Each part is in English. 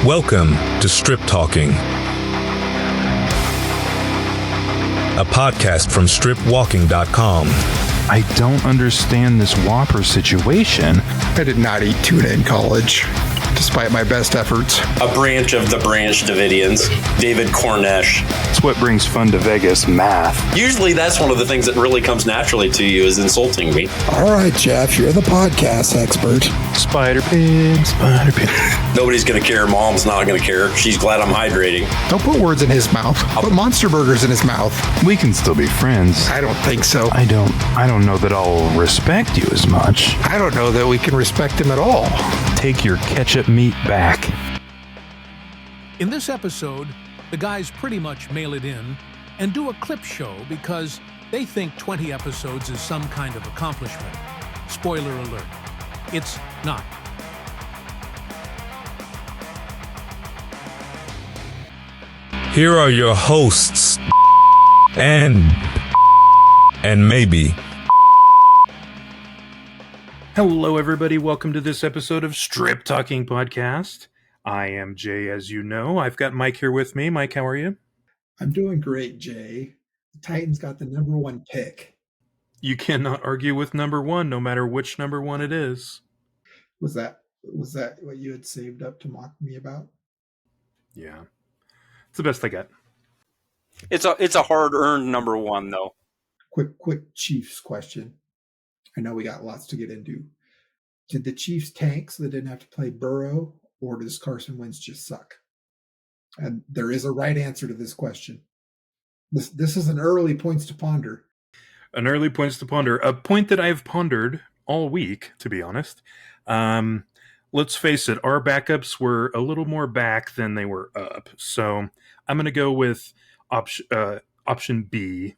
Welcome to Strip Talking, a podcast from stripwalking.com. I don't understand this Whopper situation. I did not eat tuna in college, despite my best efforts. A branch of the Branch Davidians, David Cornish. It's what brings fun to Vegas, math. Usually that's one of the things that really comes naturally to you is insulting me. All right, Geoff, you're the podcast expert. Spider pig. Nobody's going to care. Mom's not going to care. She's glad I'm hydrating. Don't put words in his mouth. Put Monster Burgers in his mouth. We can still be friends. I don't think so. I don't know that I'll respect you as much. I don't know that we can respect him at all. Take your ketchup meat back. In this episode, the guys pretty much mail it in and do a clip show because they think 20 episodes is some kind of accomplishment. Spoiler alert, it's not. Here are your hosts, and maybe. Hello, everybody. Welcome to this episode of Strip Talking Podcast. I am Jay, as you know. I've got Mike here with me. Mike, how are you? I'm doing great, Jay. The Titans got the number one pick. You cannot argue with number one, no matter which number one it is. Was that what you had saved up to mock me about? Yeah. It's the best I got. It's a hard-earned number one, though. Quick Chiefs question. I know we got lots to get into. Did the Chiefs tank so they didn't have to play Burrow, or does Carson Wentz just suck? And there is a right answer to this question. This is an early points to ponder. An early points to ponder. A point that I've pondered all week, to be honest. Let's face it, our backups were a little more back than they were up. So I'm going to go with option B.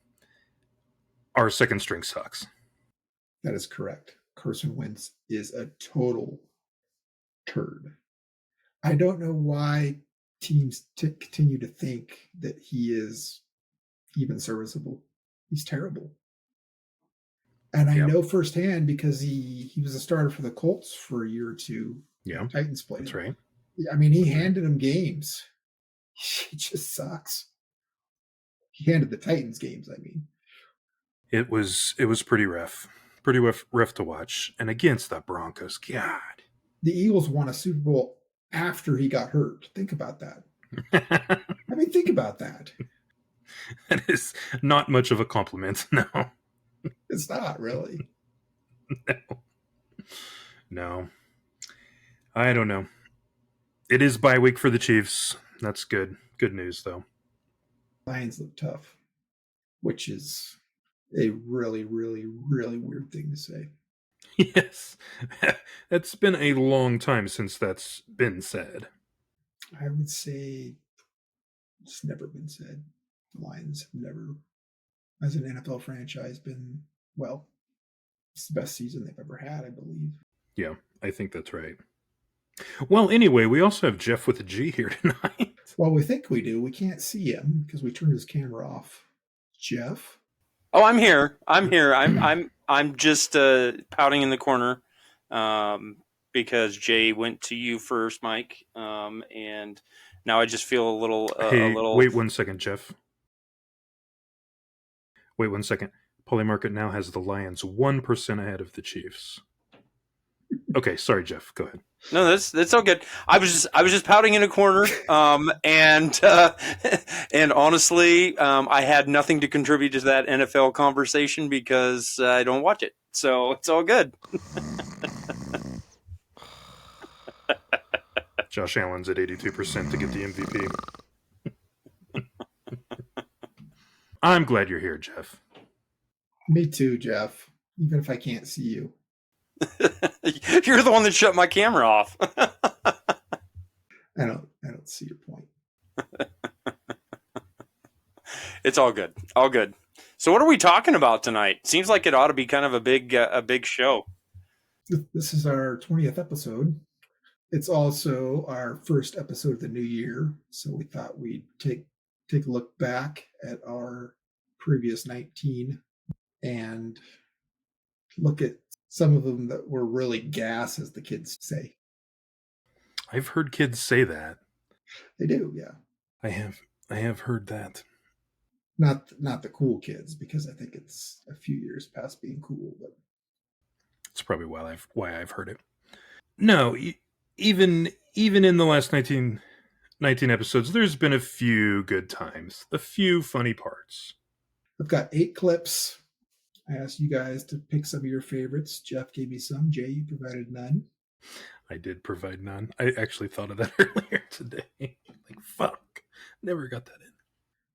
Our second string sucks. That is correct. Carson Wentz is a total turd. I don't know why teams continue to think that he is even serviceable. He's terrible. And I know firsthand because he was a starter for the Colts for a year or two. Yeah, Titans played. That's right. I mean, he handed them games. He just sucks. He handed the Titans games, I mean. It was pretty rough. Pretty rough to watch. And against the Broncos, God. The Eagles won a Super Bowl after he got hurt. Think about that. I mean, think about that. That is not much of a compliment, no. It's not, really. No. I don't know. It is bye week for the Chiefs. That's good. Good news, though. Lions look tough, which is a really, really, really weird thing to say. Yes. That's been a long time since that's been said. I would say it's never been said. The Lions have never, as an NFL franchise, been, well, it's the best season they've ever had, I believe. Yeah, I think that's right. Well, anyway, we also have Geoff with a G here tonight. Well, we think we do. We can't see him because we turned his camera off. Geoff? Oh, I'm here. I'm just pouting in the corner because Jay went to you first, Mike, and now I just feel a little. Wait 1 second, Geoff. Wait 1 second. Polymarket now has the Lions 1% ahead of the Chiefs. Okay, sorry, Geoff. Go ahead. No, that's all good. I was just pouting in a corner, and honestly, I had nothing to contribute to that NFL conversation because I don't watch it, so it's all good. Josh Allen's at 82% to get the MVP. I'm glad you're here, Geoff. Me too, Geoff. Even if I can't see you. You're the one that shut my camera off. I don't see your point. It's all good. All good. So what are we talking about tonight? Seems like it ought to be kind of a big show. This is our 20th episode. It's also our first episode of the new year, so we thought we'd take a look back at our previous 19 and look at some of them that were really gas, as the kids say. I've heard kids say that. They do, yeah. I have heard that. Not the cool kids, because I think it's a few years past being cool, but It's probably why I've heard it. No, even in the last 19 episodes, there's been a few good times, a few funny parts. I've got 8 clips. I asked you guys to pick some of your favorites. Geoff gave me some. Jay, you provided none. I did provide none. I actually thought of that earlier today. Like, fuck. Never got that in.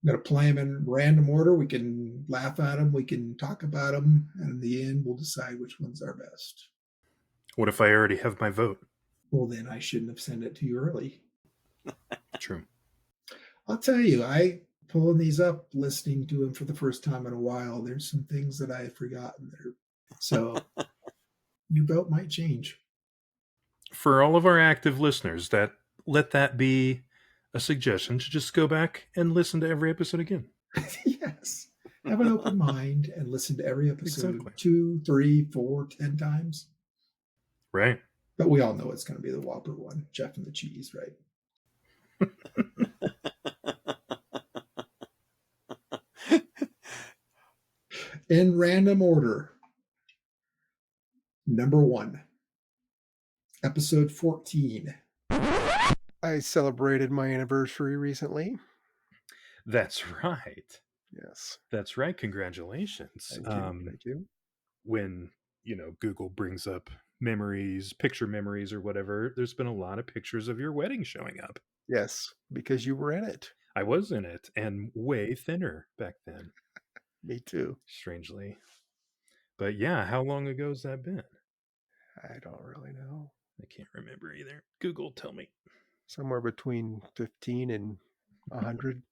I'm going to play them in random order. We can laugh at them. We can talk about them. And in the end, we'll decide which one's our best. What if I already have my vote? Well, then I shouldn't have sent it to you early. True. I'll tell you, I pulling these up, listening to them for the first time in a while. There's some things that I had forgotten there. So your vote might change. For all of our active listeners, let that be a suggestion to just go back and listen to every episode again. Yes. Have an open mind and listen to every episode Exactly. 2, 3, 4, 10 times. Right. But we all know it's going to be the Whopper one, Geoff and the cheese, right? In random order. Number 1, episode 14. I celebrated my anniversary recently. That's right. Yes. That's right. Congratulations. Thank you. When, Google brings up memories, picture memories or whatever, there's been a lot of pictures of your wedding showing up. Yes, because you were in it. I was in it, and way thinner back then. Me too. Strangely. But yeah, how long ago has that been? I don't really know. I can't remember either. Google, tell me. Somewhere between 15 and 100.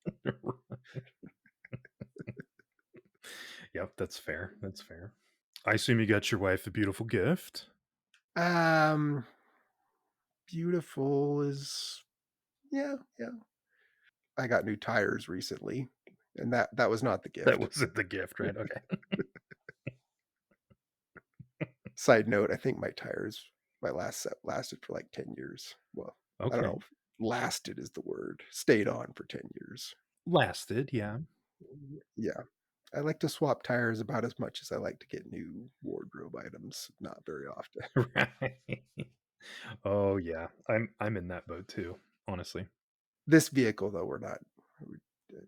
Yep, that's fair. That's fair. I assume you got your wife a beautiful gift. Beautiful is, yeah. I got new tires recently, and that was not the gift. That wasn't the gift, right? Okay. Side note, I think my last set lasted for like 10 years. Well, Okay. I don't know if lasted is the word. Stayed on for 10 years. Lasted, yeah. Yeah. I like to swap tires about as much as I like to get new wardrobe items. Not very often. Right. Oh yeah. I'm in that boat too, honestly. This vehicle, though,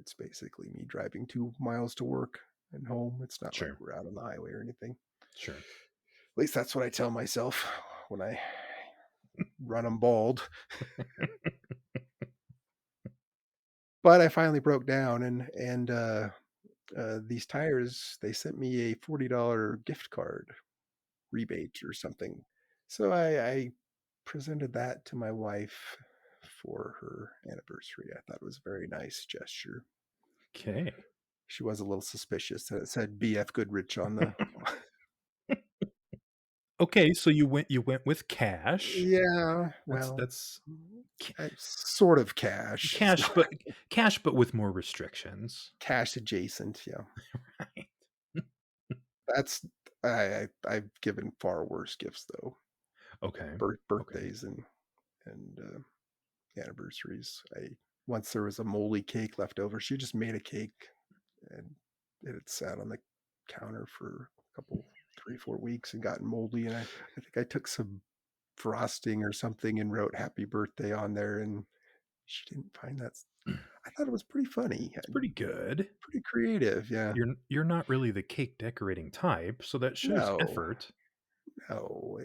it's basically me driving 2 miles to work and home. It's not Sure. like we're out on the highway or anything. Sure. At least that's what I tell myself when I run them bald. But I finally broke down, and these tires, they sent me a $40 gift card rebate or something. So I presented that to my wife for her anniversary. I thought it was a very nice gesture. Okay. She was a little suspicious that it said BF Goodrich on the. Okay, so you went with cash. Yeah, well, that's sort of cash. Cash, but with more restrictions. Cash adjacent, yeah. Right. That's I've given far worse gifts though. Okay. Birthdays and anniversaries. Once there was a moldy cake left over. She just made a cake, and it had sat on the counter for a couple 3-4 weeks and gotten moldy, and I think I took some frosting or something and wrote happy birthday on there, and she didn't find that. I thought it was pretty funny. It's pretty good. Pretty creative, yeah. You're not really the cake decorating type, so that shows effort. No,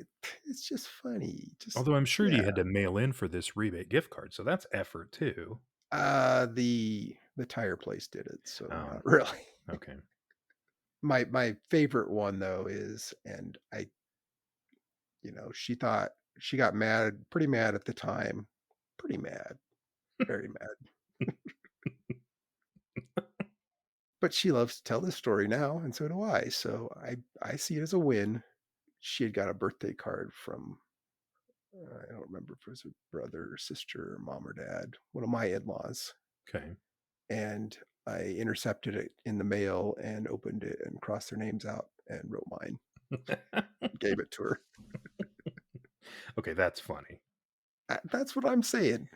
it's just funny. Although I'm sure you had to mail in for this rebate gift card, so that's effort too. The tire place did it, so not really. Okay. My favorite one though is, and she thought, she got pretty mad at the time. Pretty mad. Very mad. But she loves to tell this story now, and so do I. So I see it as a win. She had got a birthday card from, I don't remember if it was her brother or sister or mom or dad, one of my in-laws. Okay. And I intercepted it in the mail and opened it and crossed their names out and wrote mine. Gave it to her. Okay, that's funny. That's what I'm saying.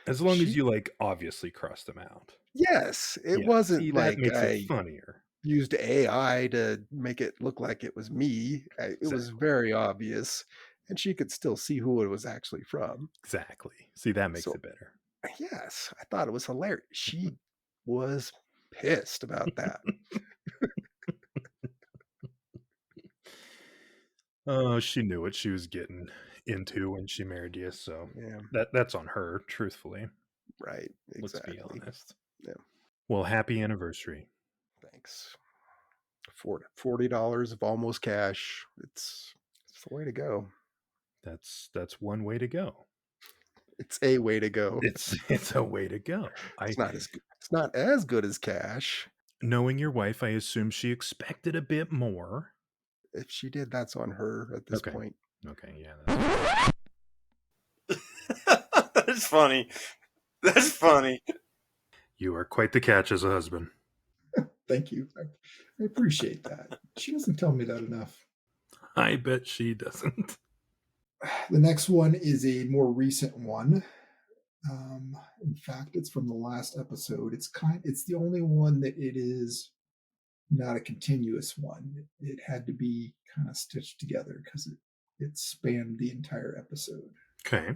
As long as She- you like obviously crossed them out. Yes, it Yeah, wasn't see, that like makes I it funnier. used AI to make it look like it was me. It was Exactly. very obvious, and she could still see who it was actually from. Exactly. See, that makes So, it better. yes, I thought it was hilarious. She was pissed about that. Oh, she knew what she was getting into when she married you, so Yeah, that's on her, truthfully. right. Let's be Exactly. honest. Yeah. Well, happy anniversary. Thanks. $40 of almost cash. It's the way to go. That's one way to go. It's a way to go. It's a way to go. It's not as good. It's not as good as cash. Knowing your wife, I assume she expected a bit more. If she did, that's on her at this Okay. point. Okay, yeah. That's funny. That's funny. You are quite the catch as a husband. Thank you. I appreciate that. She doesn't tell me that enough. I bet she doesn't. The next one is a more recent one. In fact, it's from the last episode. It's the only one that it is not a continuous one. It had to be kind of stitched together because it spanned the entire episode. Okay.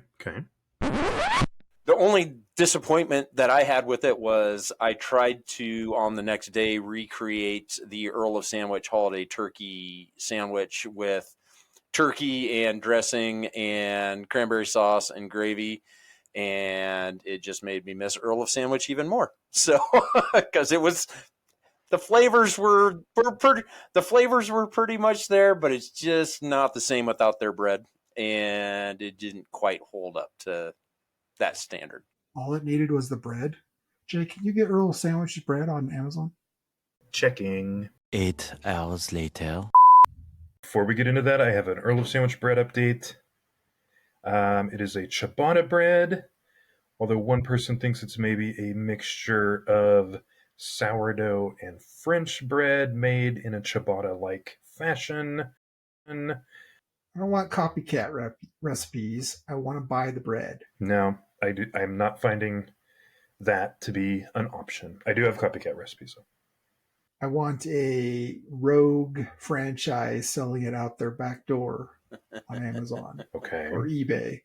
The only disappointment that I had with it was I tried to, on the next day, recreate the Earl of Sandwich holiday turkey sandwich with turkey and dressing and cranberry sauce and gravy, and it just made me miss Earl of Sandwich even more. So, because it was the flavors were pretty much there, but it's just not the same without their bread, and it didn't quite hold up to that standard. All it needed was the bread. Jay, can you get Earl Sandwich bread on Amazon? Checking. 8 hours later. Before we get into that, I have an Earl of Sandwich bread update. It is a ciabatta bread, although one person thinks it's maybe a mixture of sourdough and French bread made in a ciabatta-like fashion. I don't want copycat recipes. I want to buy the bread. No, I'm not finding that to be an option. I do have copycat recipes, though. I want a rogue franchise selling it out their back door on Amazon Okay. or eBay.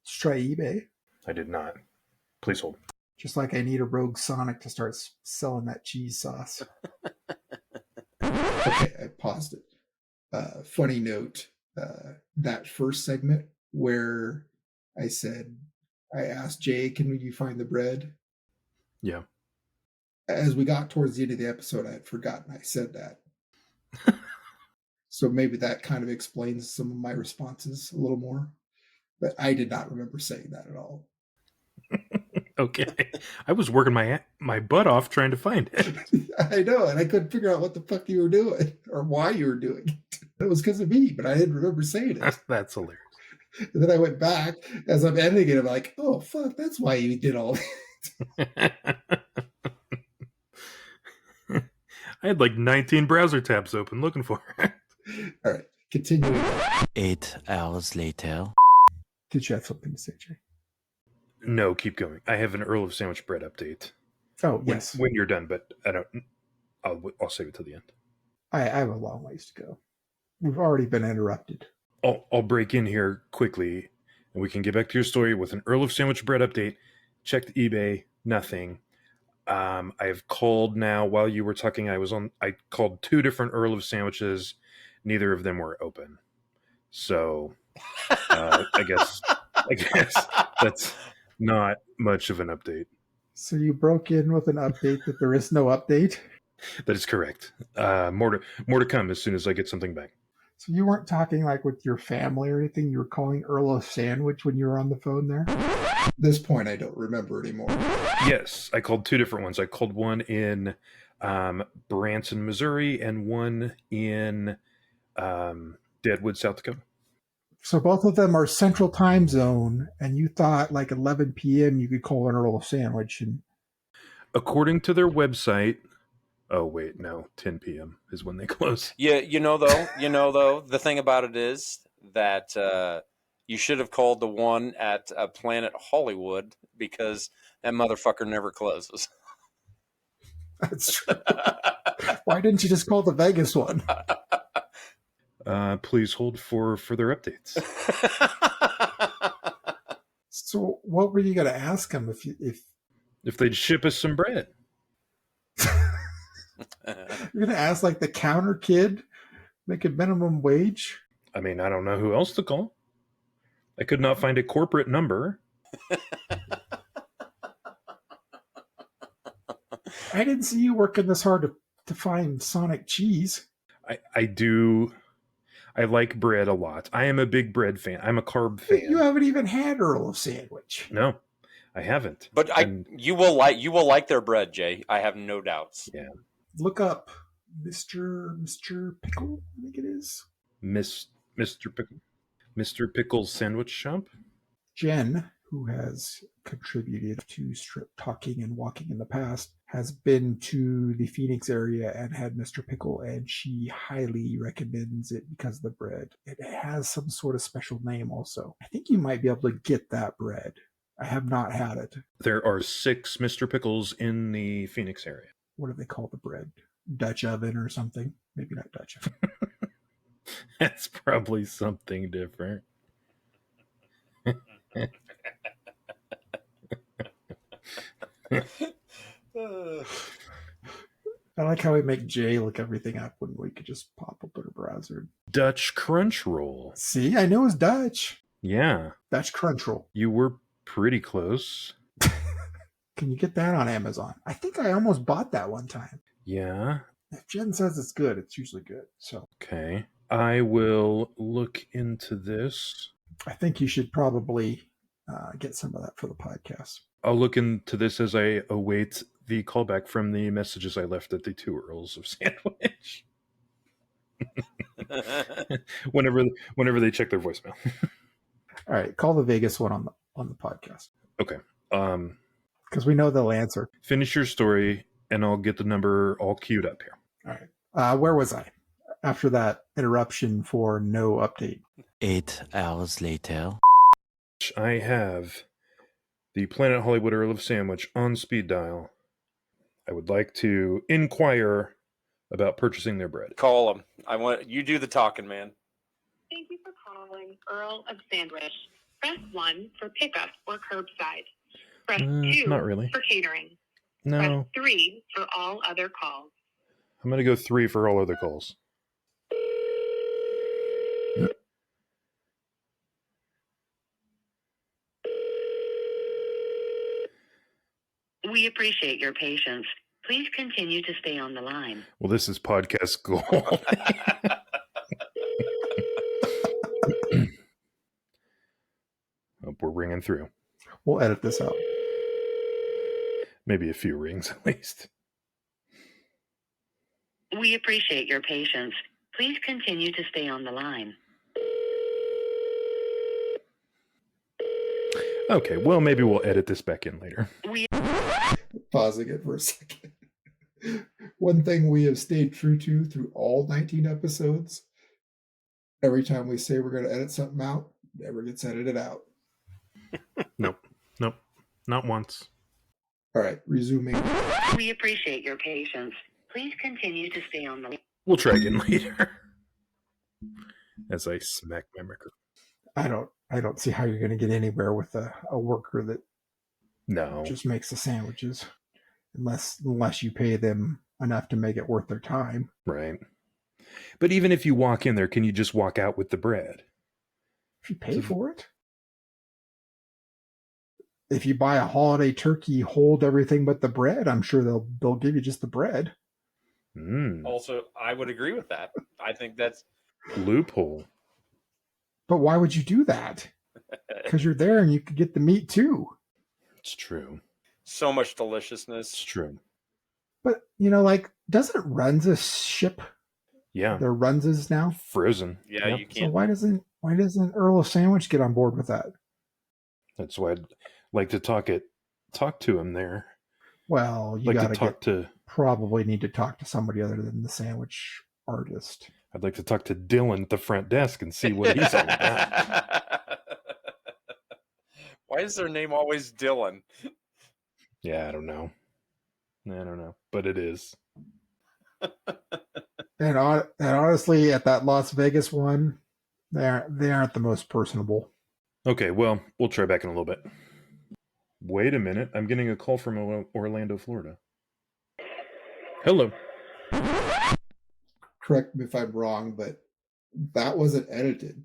Let's try eBay. I did not. Please hold. Just like I need a rogue Sonic to start selling that cheese sauce. Okay, I paused it. Funny note, that first segment where I asked Jay, can you find the bread? Yeah. As we got towards the end of the episode, I had forgotten I said that. So maybe that kind of explains some of my responses a little more. But I did not remember saying that at all. Okay. I was working my butt off trying to find it. I know, and I couldn't figure out what the fuck you were doing or why you were doing it. It was because of me, but I didn't remember saying it. That's hilarious. And then I went back as I'm editing it. I'm like, oh, fuck, that's why you did all that. I had like 19 browser tabs open looking for it. All right, continuing. 8 hours later. Did you have something to say, Jay? No, keep going. I have an Earl of Sandwich bread update. Oh, yes. When you're done, but I'll save it till the end. I have a long ways to go. We've already been interrupted. I'll break in here quickly, and we can get back to your story with an Earl of Sandwich bread update. Checked eBay, nothing. I've called now while you were talking. I called 2 different Earl of Sandwiches. Neither of them were open. So I guess that's not much of an update. So you broke in with an update that there is no update? That is correct. More to come as soon as I get something back. So you weren't talking like with your family or anything? You were calling Earl of Sandwich when you were on the phone there? At this point, I don't remember anymore. Yes, I called 2 different ones. I called one in Branson, Missouri, and one in Deadwood, South Dakota. So both of them are Central Time Zone, and you thought like 11 p.m. you could call an Earl of Sandwich. And According to their website, oh wait, no, 10 p.m. is when they close. Yeah, you know though, the thing about it is that You should have called the one at Planet Hollywood because that motherfucker never closes. That's true. Why didn't you just call the Vegas one? Please hold for further updates. So what were you going to ask him If they'd ship us some bread. you're going to ask like the counter kid making minimum wage? I mean, I don't know who else to call. I could not find a corporate number. I didn't see you working this hard to find Sonic cheese. I do. I like bread a lot. I am a big bread fan. I'm a carb fan. You haven't even had Earl of Sandwich. No, I haven't. But you will like their bread, Jay. I have no doubts. Yeah. Look up Mr. Pickle, I think it is. Mr. Pickle. Mr. Pickle's Sandwich Shop. Jen, who has contributed to Strip Talking and Walking in the past, has been to the Phoenix area and had Mr. Pickle, and she highly recommends it because of the bread. It has some sort of special name also. I think you might be able to get that bread. I have not had it. There are 6 Mr. Pickles in the Phoenix area. What do they call the bread? Dutch oven or something? Maybe not Dutch oven. That's probably something different. I like how we make Jay look everything up when we could just pop up in a browser. Dutch Crunch Roll. See, I know it's Dutch. Yeah. Dutch Crunch Roll. You were pretty close. Can you get that on Amazon? I think I almost bought that one time. Yeah. If Jen says it's good, it's usually good. So Okay. I will look into this. I think you should probably get some of that for the podcast. I'll look into this as I await the callback from the messages I left at the 2 Earls of Sandwich. whenever they check their voicemail. All right, call the Vegas one on the podcast. Okay. Because we know they'll answer. Finish your story, and I'll get the number all queued up here. All right. Where was I? After that interruption for no update. 8 hours later. I have the Planet Hollywood Earl of Sandwich on speed dial. I would like to inquire about purchasing their bread. Call them. I want you do the talking, man. Thank you for calling Earl of Sandwich. Press 1 for pickup or curbside. Press 2 not really. for catering. No. Press 3 for all other calls. I'm going to go 3 for all other calls. We appreciate your patience. Please continue to stay on the line. Well, this is podcast gold. Hope we're ringing through. We'll edit this out. Maybe a few rings at least. We appreciate your patience. Please continue to stay on the line. Okay, well, maybe we'll edit this back in later. Pausing it for a second. One thing we have stayed true to through all 19 episodes, every time we say we're going to edit something out, never gets edited out. Nope, not once. All right, resuming. We appreciate your patience. Please continue to stay on the line. We'll try again later. As I smack my microphone. I don't see how you're going to get anywhere with a worker that No. just makes the sandwiches, unless you pay them enough to make it worth their time. Right. But even if you walk in there, can you just walk out with the bread? If you pay for it. If you buy a holiday turkey, hold everything but the bread, I'm sure they'll give you just the bread. Also, I would agree with that. I think that's Loophole. But why would you do that? Because you're there and you could get the meat too. It's true. so much It's deliciousness. true. But, like, doesn't Runza ship Yeah. their Runzas now? Frozen. Yeah, Yep. you So can't. why doesn't Earl of Sandwich get on board with that? That's why I'd like to talk to him there. Well, you Like to gotta talk to probably need to talk to somebody other than the sandwich artist. I'd like to talk to Dylan at the front desk and see what he's all about. Why is their name always Dylan? Yeah, I don't know, but it is. And honestly, at that Las Vegas one, they aren't the most personable. Okay, well, we'll try back in a little bit. Wait a minute, I'm getting a call from Orlando, Florida. Hello. Correct me if I'm wrong, but that wasn't edited.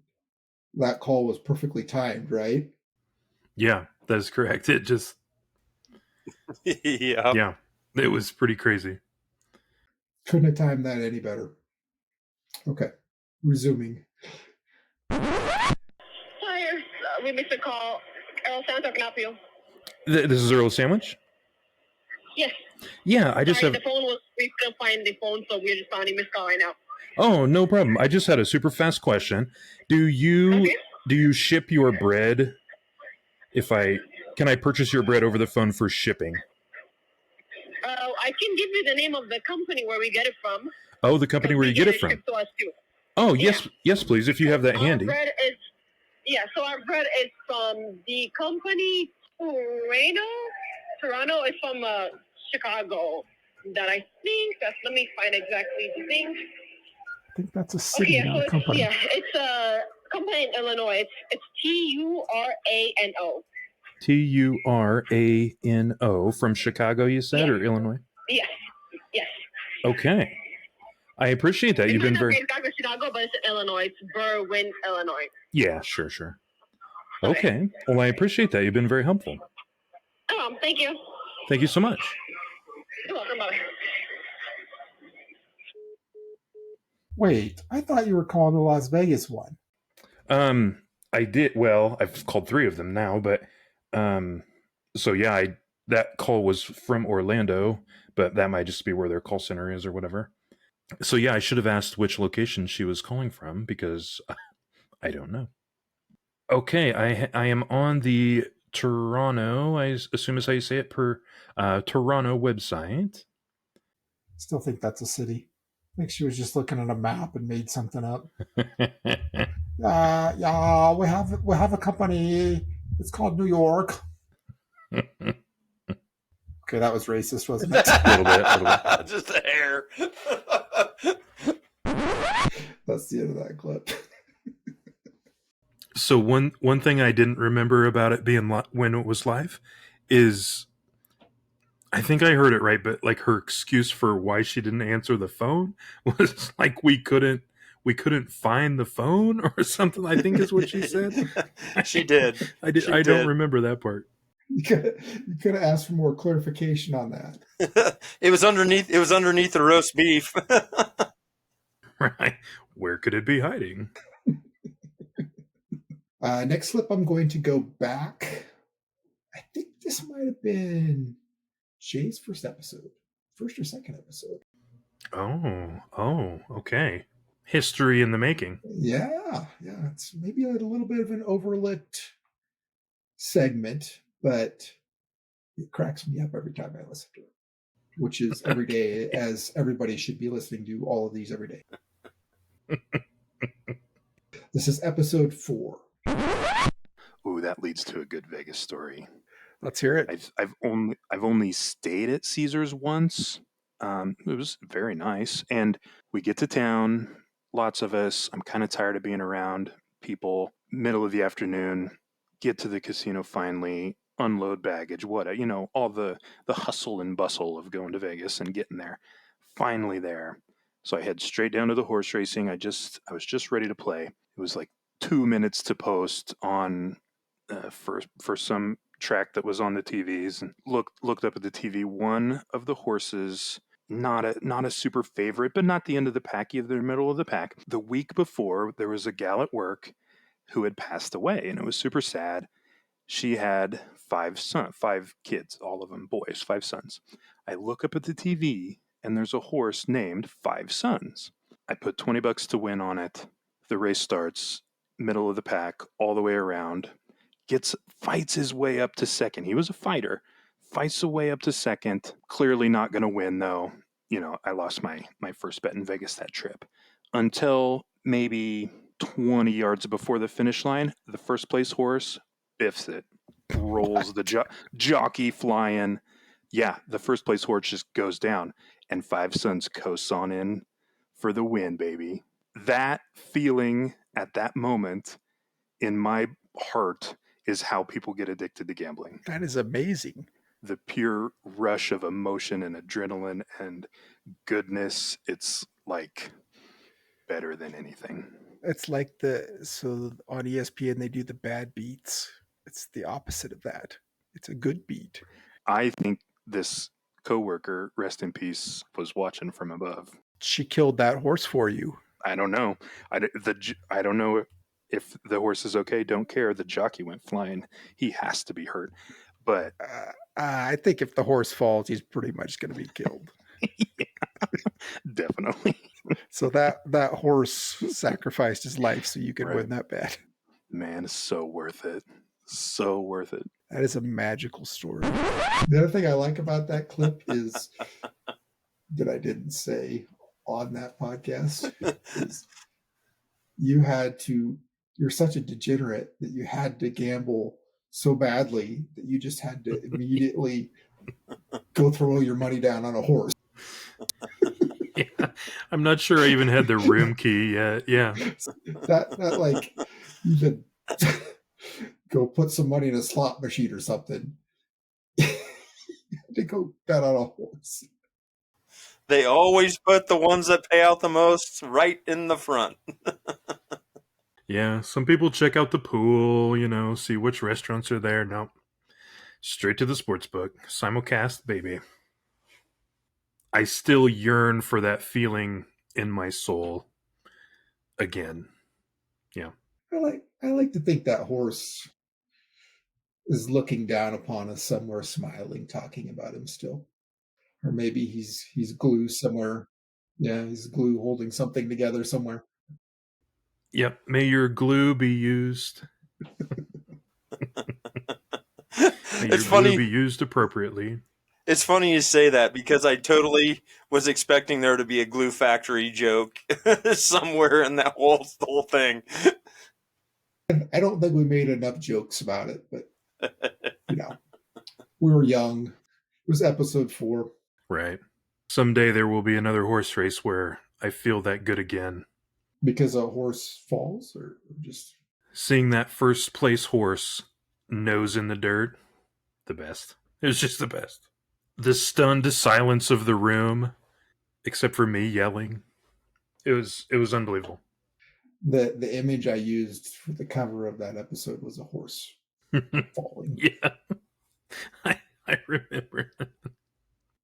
That call was perfectly timed, right? Yeah, that is correct. It just, Yeah. it was pretty crazy. Couldn't have timed that any better. Okay, resuming. Hi, we missed a call. Earl of Sandwich, how can I help you? This is Earl of Sandwich? Yes. Yeah, I just Sorry, have... the phone was, we couldn't find the phone, so we're just finding missed call right now. Oh, no problem. I just had a super fast question. Do you ship your bread? Can I purchase your bread over the phone for shipping? I can give you the name of the company where we get it from. Oh, the company where you get it from. Shipped to us too. Oh, yes, please, if you have that handy. So our bread is from the company Toronto is from Chicago. That I think let me find exactly the thing. I think that's a city, not a company. It's a company in Illinois. It's Turano. Turano from Chicago, you said, or Illinois? Yes. Okay. I appreciate that. You've been very... Chicago, but it's Illinois. It's Berwyn, Illinois. Yeah, sure. Okay. Well, I appreciate that. You've been very helpful. Thank you. Thank you so much. You're welcome. Bye. Wait, I thought you were calling the Las Vegas one. I did. Well, I've called 3 of them now, but so yeah, that call was from Orlando, but that might just be where their call center is or whatever. So yeah, I should have asked which location she was calling from because I don't know. Okay, I am on the Toronto, I assume is how you say it, Toronto website. Still think that's a city. I think she was just looking at a map and made something up. Yeah, we have a company. It's called New York. Okay, that was racist, wasn't it? A little bit. Just a hair. That's the end of that clip. So one thing I didn't remember about it being when it was live is, I think I heard it right, but like her excuse for why she didn't answer the phone was like we couldn't find the phone or something, I think is what she said. She did. I don't remember that part. You could have asked for more clarification on that. It was underneath the roast beef. Right. Where could it be hiding? Next clip, I'm going to go back. I think this might have been Jay's first or second episode. Oh, okay. History in the making. Yeah. It's maybe a little bit of an overlooked segment, but it cracks me up every time I listen to it, which is every day, as everybody should be listening to all of these every day. This is episode 4. Ooh, that leads to a good Vegas story. Let's hear it. I've only stayed at Caesars once. It was very nice, and we get to town. Lots of us. I'm kind of tired of being around people. Middle of the afternoon, get to the casino finally. Unload baggage. All the hustle and bustle of going to Vegas and getting there. Finally there. So I head straight down to the horse racing. I was just ready to play. It was like 2 minutes to post on for some track that was on the TVs, and looked up at the TV. One of the horses, not a super favorite, but not the end of the pack either, the middle of the pack. The week before, there was a gal at work who had passed away, and it was super sad. She had 5 kids, all of them boys, 5 sons. I look up at the TV, and there's a horse named 5 Sons. I put $20 to win on it. The race starts, middle of the pack, all the way around. Fights his way up to second. He was a fighter. Fights the way up to second. Clearly not going to win, though. I lost my first bet in Vegas that trip. Until maybe 20 yards before the finish line, the first place horse biffs it. rolls the jockey flying. Yeah, the first place horse just goes down, and Five Sons coasts on in for the win, baby. That feeling at that moment in my heart is how people get addicted to gambling. That is amazing. The pure rush of emotion and adrenaline and goodness, it's like better than anything. It's like so on ESPN they do the bad beats. It's the opposite of that. It's a good beat. I think this coworker, rest in peace, was watching from above. She killed that horse for you. I don't know. I don't know if the horse is okay. Don't care. The jockey went flying. He has to be hurt. But I think if the horse falls, he's pretty much going to be killed. Yeah, definitely. So that horse sacrificed his life so you could win that bet. Man, it's so worth it. So worth it. That is a magical story. The other thing I like about that clip is that I didn't say on that podcast is you're such a degenerate that you had to gamble so badly that you just had to immediately go throw your money down on a horse. Yeah, I'm not sure I even had the room key yet. Yeah. Not like you could go put some money in a slot machine or something. You had to go bet on a horse. They always put the ones that pay out the most right in the front. Yeah, some people check out the pool, see which restaurants are there. No, straight to the sports book. Simulcast, baby. I still yearn for that feeling in my soul again. Yeah. I like to think that horse is looking down upon us somewhere, smiling, talking about him still. Or maybe he's glue somewhere. Yeah, he's glue holding something together somewhere. Yep. May your glue be used. May your glue be used appropriately. It's funny you say that because I totally was expecting there to be a glue factory joke somewhere in that whole thing. I don't think we made enough jokes about it, but we were young. It was episode 4. Right. Someday there will be another horse race where I feel that good again. Because a horse falls, or just seeing that first place horse nose in the dirt, the best. It was just the best. The stunned silence of the room, except for me yelling. It was unbelievable. The image I used for the cover of that episode was a horse falling. Yeah, I remember.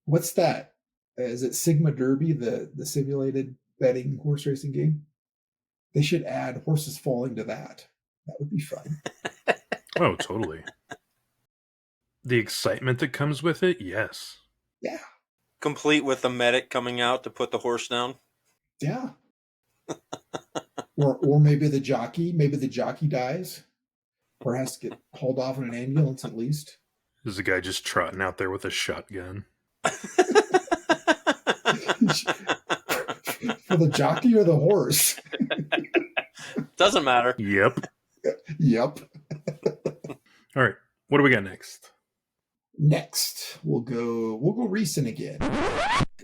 What's that? Is it Sigma Derby, the simulated betting horse racing game? They should add horses falling to that. That would be fun. Oh, totally. The excitement that comes with it, yes. Yeah. Complete with the medic coming out to put the horse down. Yeah. or maybe the jockey dies, or has to get hauled off in an ambulance at least. There's a guy just trotting out there with a shotgun. For the jockey or the horse? Doesn't matter. Yep. Yep. All right. What do we got next? Next, we'll go recent again.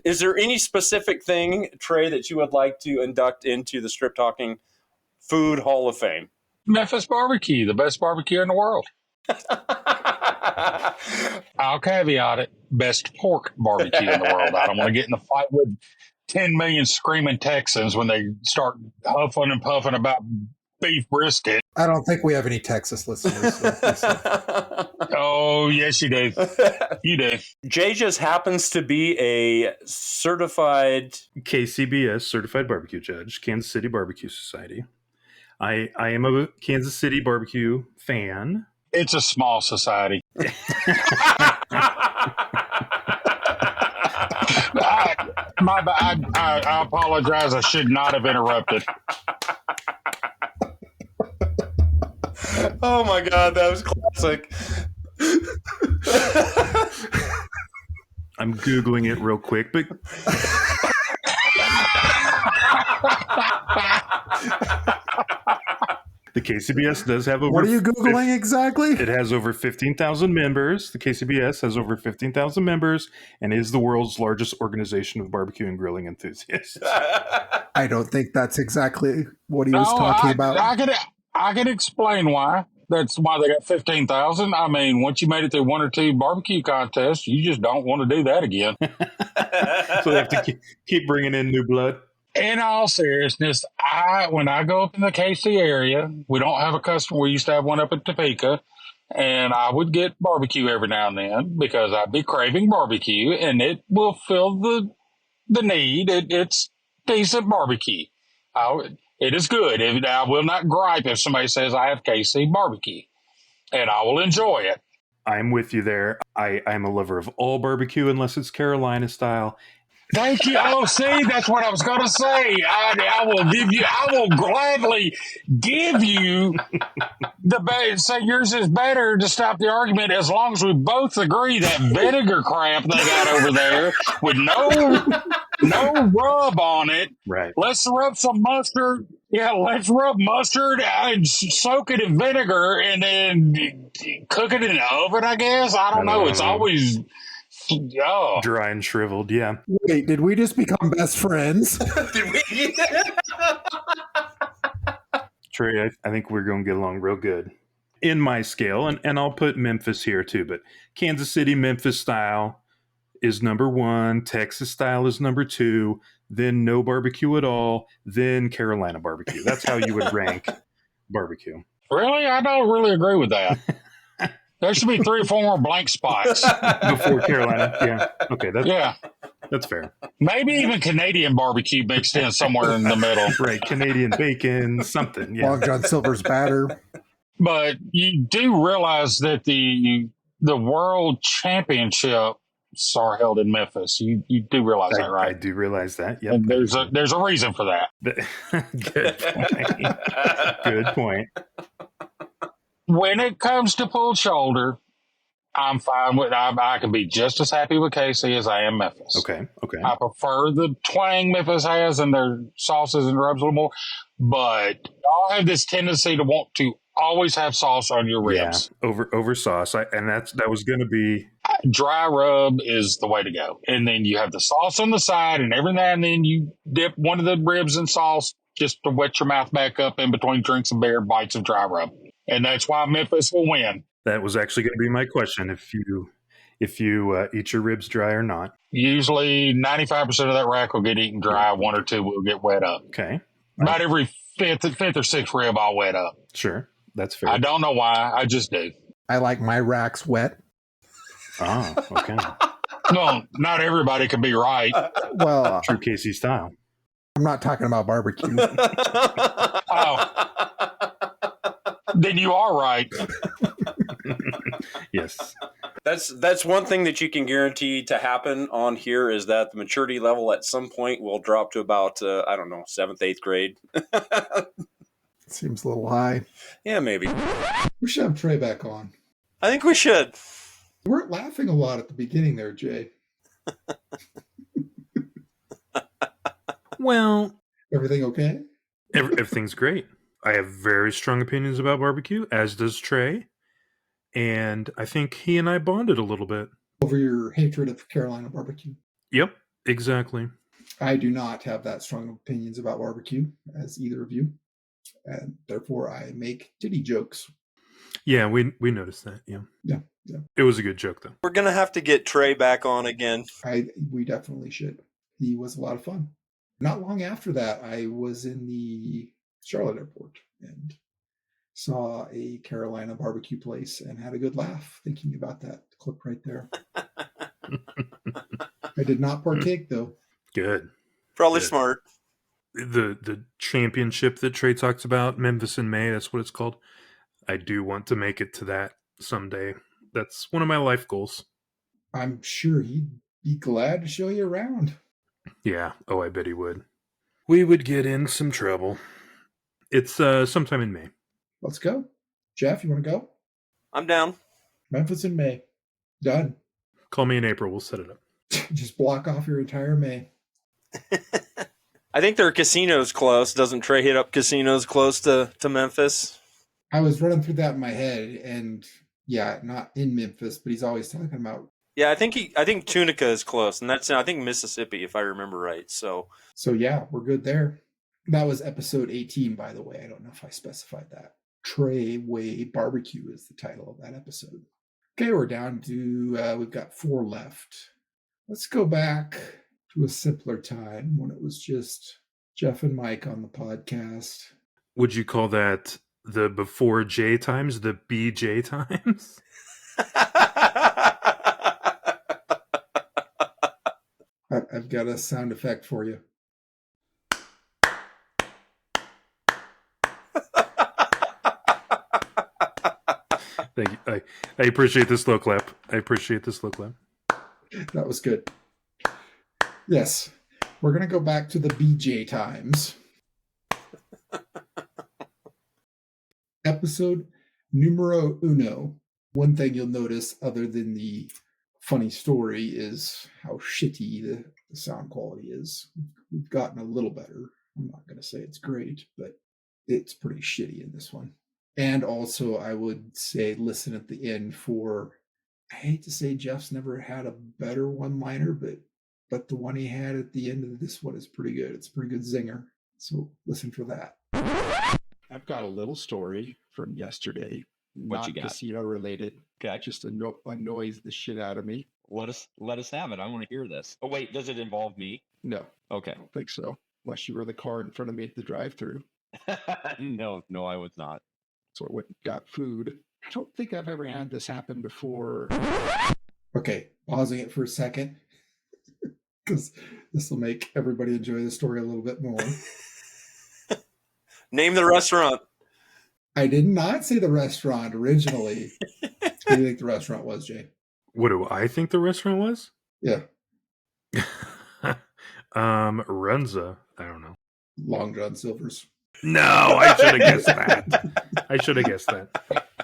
Is there any specific thing, Trey, that you would like to induct into the Strip Talking Food Hall of Fame? Memphis barbecue, the best barbecue in the world. I'll caveat it, best pork barbecue in the world. I don't want to get in a fight with 10 million screaming Texans when they start huffing and puffing about beef brisket. I don't think we have any Texas listeners. Oh, yes, you do. You do. Jay just happens to be a certified KCBS, certified barbecue judge, Kansas City Barbecue Society. I am a Kansas City barbecue fan. It's a small society. My bad. I apologize. I should not have interrupted. Oh my God, that was classic. I'm Googling it real quick, but the KCBS does have over. What are you Googling exactly? It has over 15,000 members. The KCBS has over 15,000 members and is the world's largest organization of barbecue and grilling enthusiasts. I don't think that's exactly what he was talking about. I can explain why. That's why they got 15,000. I mean, once you made it through one or two barbecue contests, you just don't want to do that again. So they have to keep bringing in new blood. In all seriousness, when I go up in the KC area, we don't have a customer. We used to have one up at Topeka, and I would get barbecue every now and then because I'd be craving barbecue, and it will fill the need. It's decent barbecue. It is good. I will not gripe if somebody says I have KC barbecue, and I will enjoy it. I'm with you there. I'm a lover of all barbecue unless it's Carolina style. Thank you. Oh, see, that's what I was going to say. I will gladly give you say yours is better to stop the argument as long as we both agree that vinegar crap they got over there with no rub on it. Right. Let's rub some mustard. Yeah, let's rub mustard and soak it in vinegar and then cook it in the oven, I guess. I don't know. It's always... Oh. Dry and shriveled, yeah. Wait, did we just become best friends? Did we? Trey, I think we're going to get along real good. In my scale, and I'll put Memphis here too, but Kansas City, Memphis style is number 1, Texas style is number 2, then no barbecue at all, then Carolina barbecue. That's how you would rank barbecue. Really? I don't really agree with that. There should be 3 or 4 more blank spots. Before Carolina, yeah. Okay, that's fair. Maybe even Canadian barbecue mixed in somewhere in the middle. Right, Canadian bacon, something. Yeah. Long John Silver's batter. But you do realize that the world championships are held in Memphis. You do realize that, right? I do realize that. Yep. And there's a reason for that. Good point. Good point. When it comes to pulled shoulder, I'm fine with. I can be just as happy with KC as I am Memphis. Okay. I prefer the twang Memphis has and their sauces and rubs a little more, but y'all have this tendency to want to always have sauce on your ribs. Yeah, over sauce. That was going to be dry rub is the way to go, and then you have the sauce on the side, and every now and then you dip one of the ribs in sauce just to wet your mouth back up in between drinks and beer bites of dry rub. And that's why Memphis will win. That was actually going to be my question. If you eat your ribs dry or not. Usually 95% of that rack will get eaten dry. 1 or 2 will get wet up. Okay. About every fifth or sixth rib I'll wet up. Sure. That's fair. I don't know why. I just do. I like my racks wet. Oh, okay. Well, not everybody can be right. Well, true KC style. I'm not talking about barbecue. Oh. Then you are right. Yes. That's one thing that you can guarantee to happen on here is that the maturity level at some point will drop to about, 7th, 8th grade. Seems a little high. Yeah, maybe. We should have Trey back on. I think we should. You weren't laughing a lot at the beginning there, Jay. Well, everything okay? Everything's great. I have very strong opinions about barbecue, as does Trey. And I think he and I bonded a little bit. Over your hatred of Carolina barbecue. Yep, exactly. I do not have that strong opinions about barbecue as either of you. And therefore I make titty jokes. Yeah, we noticed that. Yeah. It was a good joke, though. We're going to have to get Trey back on again. We definitely should. He was a lot of fun. Not long after that, I was in the Charlotte airport and saw a Carolina barbecue place and had a good laugh thinking about that clip right there. I did not partake, though. Good. Probably Good. Smart. The championship that Trey talks about, Memphis in May, that's what it's called. I do want to make it to that someday. That's one of my life goals. I'm sure he'd be glad to show you around. Yeah. Oh, I bet he would. We would get in some trouble. It's sometime in May. Let's go. Geoff, you want to go? I'm down. Memphis in May. Done. Call me in April. We'll set it up. Just block off your entire May. I think there are casinos close. Doesn't Trey hit up casinos close to Memphis? I was running through that in my head, and yeah, not in Memphis, but he's always talking about. Yeah, I think Tunica is close, and that's I think Mississippi, if I remember right. So yeah, we're good there. That was episode 18, by the way. I don't know if I specified that. Trey Way Barbecue is the title of that episode. Okay, we're down to, we've got 4 left. Let's go back to a simpler time when it was just Geoff and Mike on the podcast. Would you call that the before J times, the BJ times? I've got a sound effect for you. Thank you. I appreciate this slow clap. That was good. Yes, we're going to go back to the BJ times. Episode numero uno. One thing you'll notice, other than the funny story, is how shitty the sound quality is. We've gotten a little better. I'm not going to say it's great, but it's pretty shitty in this one. And also, I would say listen at the end for, I hate to say Geoff's never had a better one-liner, but the one he had at the end of this one is pretty good. It's a pretty good zinger. So listen for that. I've got a little story from yesterday. What not you got? Casino related. Okay. Just annoys the shit out of me. Let us have it. I want to hear this. Oh wait, does it involve me? No, Okay. I don't think so. Unless you were the car in front of me at the drive-thru. No, I was not. So I went and got food. I don't think I've ever had this happen before. Okay, pausing it for a second, because this will make everybody enjoy the story a little bit more. name the restaurant. I did not say the restaurant originally. What do you think the restaurant was, Jay? What do I think the restaurant was? Yeah, Runza. I don't know. Long John Silver's. No, I should have guessed that.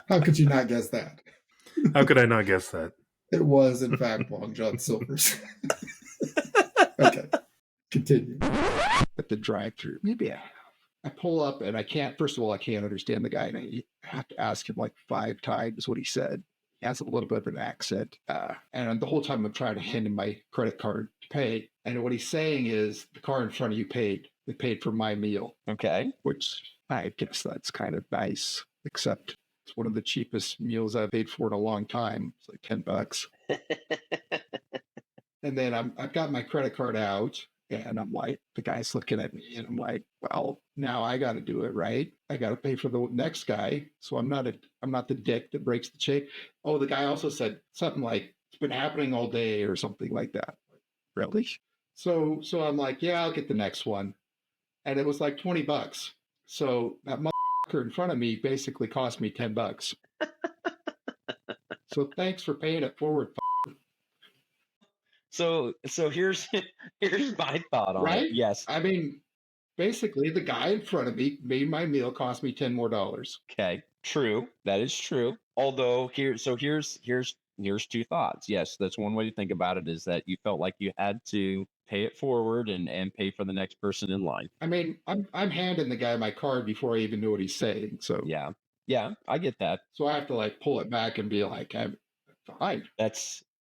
How could you not guess that? How could I not guess that? It was, in fact, Long John Silver's. Okay, continue. At the drive-thru. Maybe I pull up and I can't, first of all, I can't understand the guy. And I have to ask him like 5 times what he said. He has a little bit of an accent. And the whole time I'm trying to hand him my credit card to pay. And what he's saying is, the car in front of you paid. They paid for my meal. Okay. Which I guess that's kind of nice, except it's one of the cheapest meals I've paid for in a long time. It's like $10. And then I've got my credit card out, and I'm like, the guy's looking at me, and I'm like, well, now I got to do it, right? I got to pay for the next guy, so I'm not the dick that breaks the chain. Oh, the guy also said something like, it's been happening all day or something like that. Really? So I'm like, yeah, I'll get the next one. And it was like $20. So that motherfucker in front of me basically cost me $10. So thanks for paying it forward. So here's my thought on Right? it. Yes. I mean, basically the guy in front of me made my meal cost me $10 more. Okay. True. That is true. Although here's 2 thoughts. Yes, that's one way to think about it, is that you felt like you had to pay it forward and pay for the next person in line. I mean, I'm handing the guy my card before I even know what he's saying. So Yeah, I get that. So I have to like pull it back and be like, I'm fine.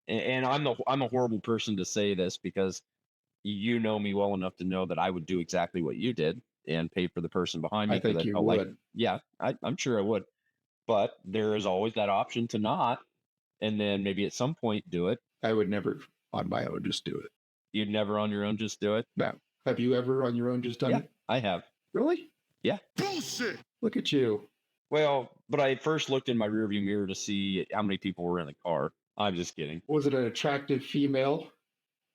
And I'm a horrible person to say this, because you know me well enough to know that I would do exactly what you did and pay for the person behind me. I think you felt would. I'm sure I would. But there is always that option to not, and then maybe at some point do it. I would never on my own just do it. You'd never on your own just do it? No. Have you ever on your own just done it? I have. Really? Yeah. Bullshit. Look at you. Well, but I first looked in my rearview mirror to see how many people were in the car. I'm just kidding. Was it an attractive female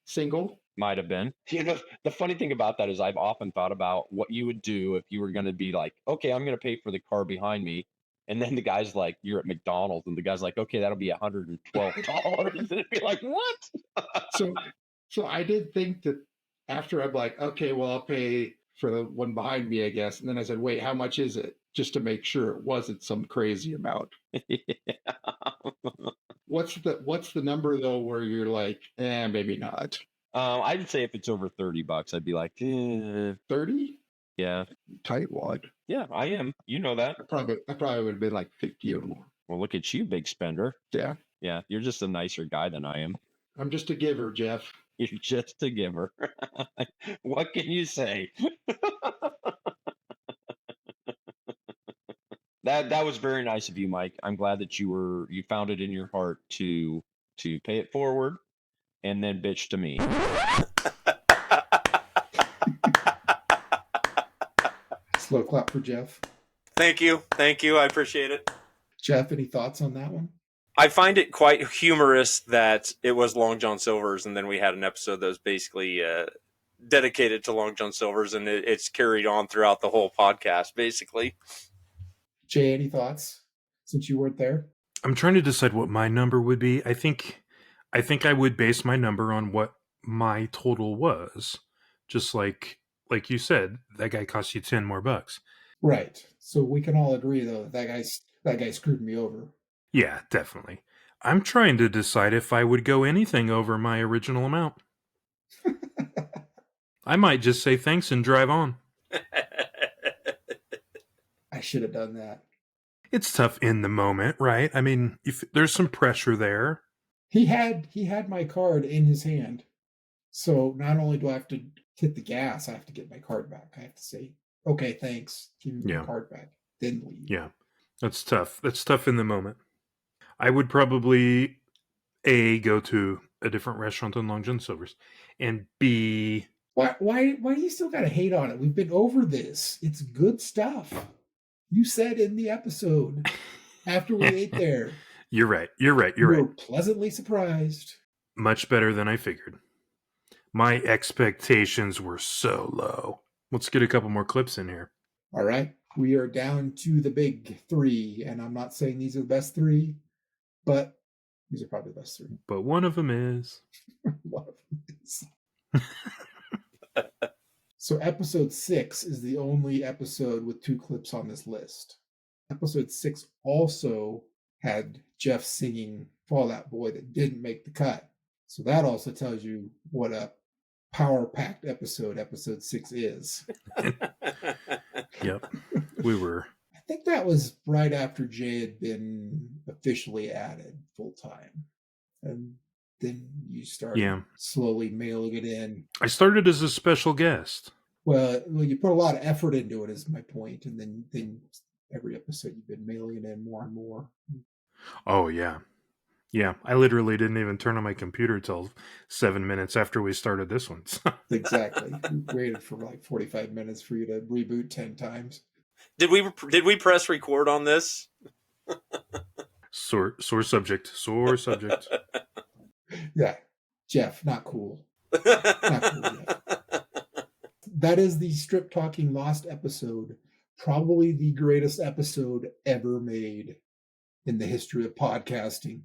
single? Might have been. You know, the funny thing about that is I've often thought about what you would do if you were going to be like, okay, I'm going to pay for the car behind me. And then the guy's like, you're at McDonald's, and the guy's like, okay, that'll be $112. And it'd be like, what? So I did think that after I'm like, okay, well, I'll pay for the one behind me, I guess. And then I said, wait, how much is it? Just to make sure it wasn't some crazy amount. What's the number though where you're like, maybe not? I'd say if it's over $30, I'd be like, 30? Yeah. Tightwad. Yeah, I am. You know that. I probably would have been like 50 or more. Well, look at you, big spender. Yeah. Yeah, you're just a nicer guy than I am. I'm just a giver, Geoff. You're just a giver. What can you say? That was very nice of you, Mike. I'm glad that you found it in your heart to pay it forward and then bitch to me. Slow clap for Geoff. Thank you. I appreciate it. Geoff, any thoughts on that one? I find it quite humorous that it was Long John Silver's, and then we had an episode that was basically dedicated to Long John Silver's, and it's carried on throughout the whole podcast, basically. Jay, any thoughts since you weren't there? I'm trying to decide what my number would be. I think I would base my number on what my total was. Just like you said, that guy cost you $10 more. Right. So we can all agree though that guy screwed me over. Yeah, definitely. I'm trying to decide if I would go anything over my original amount. I might just say thanks and drive on. I should have done that. It's tough in the moment, right? I mean, if there's some pressure there. He had my card in his hand. So not only do I have to hit the gas, I have to get my card back. I have to say, okay, thanks. Give me my card back. Then leave. Yeah. That's tough. That's tough in the moment. I would probably A, go to a different restaurant than Long John Silver's, and B, why do you still gotta hate on it? We've been over this. It's good stuff. You said in the episode after we ate there. You're right. You were pleasantly surprised. Much better than I figured. My expectations were so low. Let's get a couple more clips in here. All right. We are down to the big three, and I'm not saying these are the best three, but these are probably the best three. But one of them is. One of them is. So episode 6 is the only episode with 2 clips on this list. Episode 6 also had Geoff singing Fall Out Boy that didn't make the cut. So that also tells you what a power-packed episode 6 is. Yep. We were. I think that was right after Jay had been officially added full-time. And then you started slowly mailing it in. I started as a special guest. Well, you put a lot of effort into it, is my point. And then every episode you've been mailing it in more and more. Oh, yeah. Yeah, I literally didn't even turn on my computer till 7 minutes after we started this one. Exactly. We waited for like 45 minutes for you to reboot 10 times. Did we press record on this? Sore subject. Yeah. Geoff, not cool. Not cool, Geoff. That is the Strip Talking Lost episode. Probably the greatest episode ever made in the history of podcasting.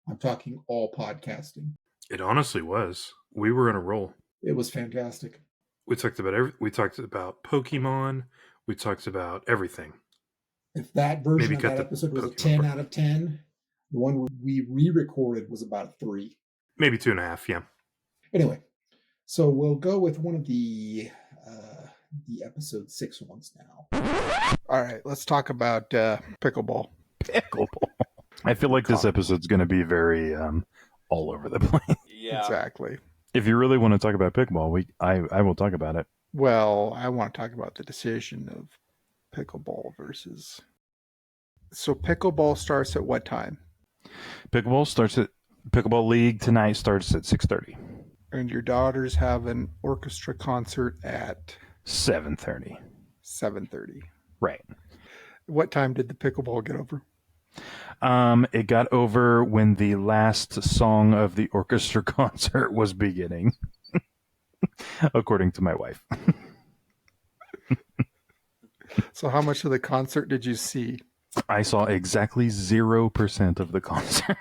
I'm talking all podcasting. It honestly was. We were in a roll. It was fantastic. We talked about we talked about Pokemon. We talked about everything. If that version of that episode was a 10 out of 10, the one we re-recorded was about a 3. Maybe 2.5, yeah. Anyway, so we'll go with one of the episode 6 ones now. All right, let's talk about Pickleball. I feel like this episode's going to be very all over the place. Yeah, exactly. If you really want to talk about Pickleball, I will talk about it. Well, I want to talk about the decision of Pickleball versus. So Pickleball starts at what time? Pickleball League tonight starts at 6:30. And your daughters have an orchestra concert at 7:30. 7:30. Right. What time did the pickleball get over? It got over when the last song of the orchestra concert was beginning, according to my wife. So how much of the concert did you see? I saw exactly 0% of the concert.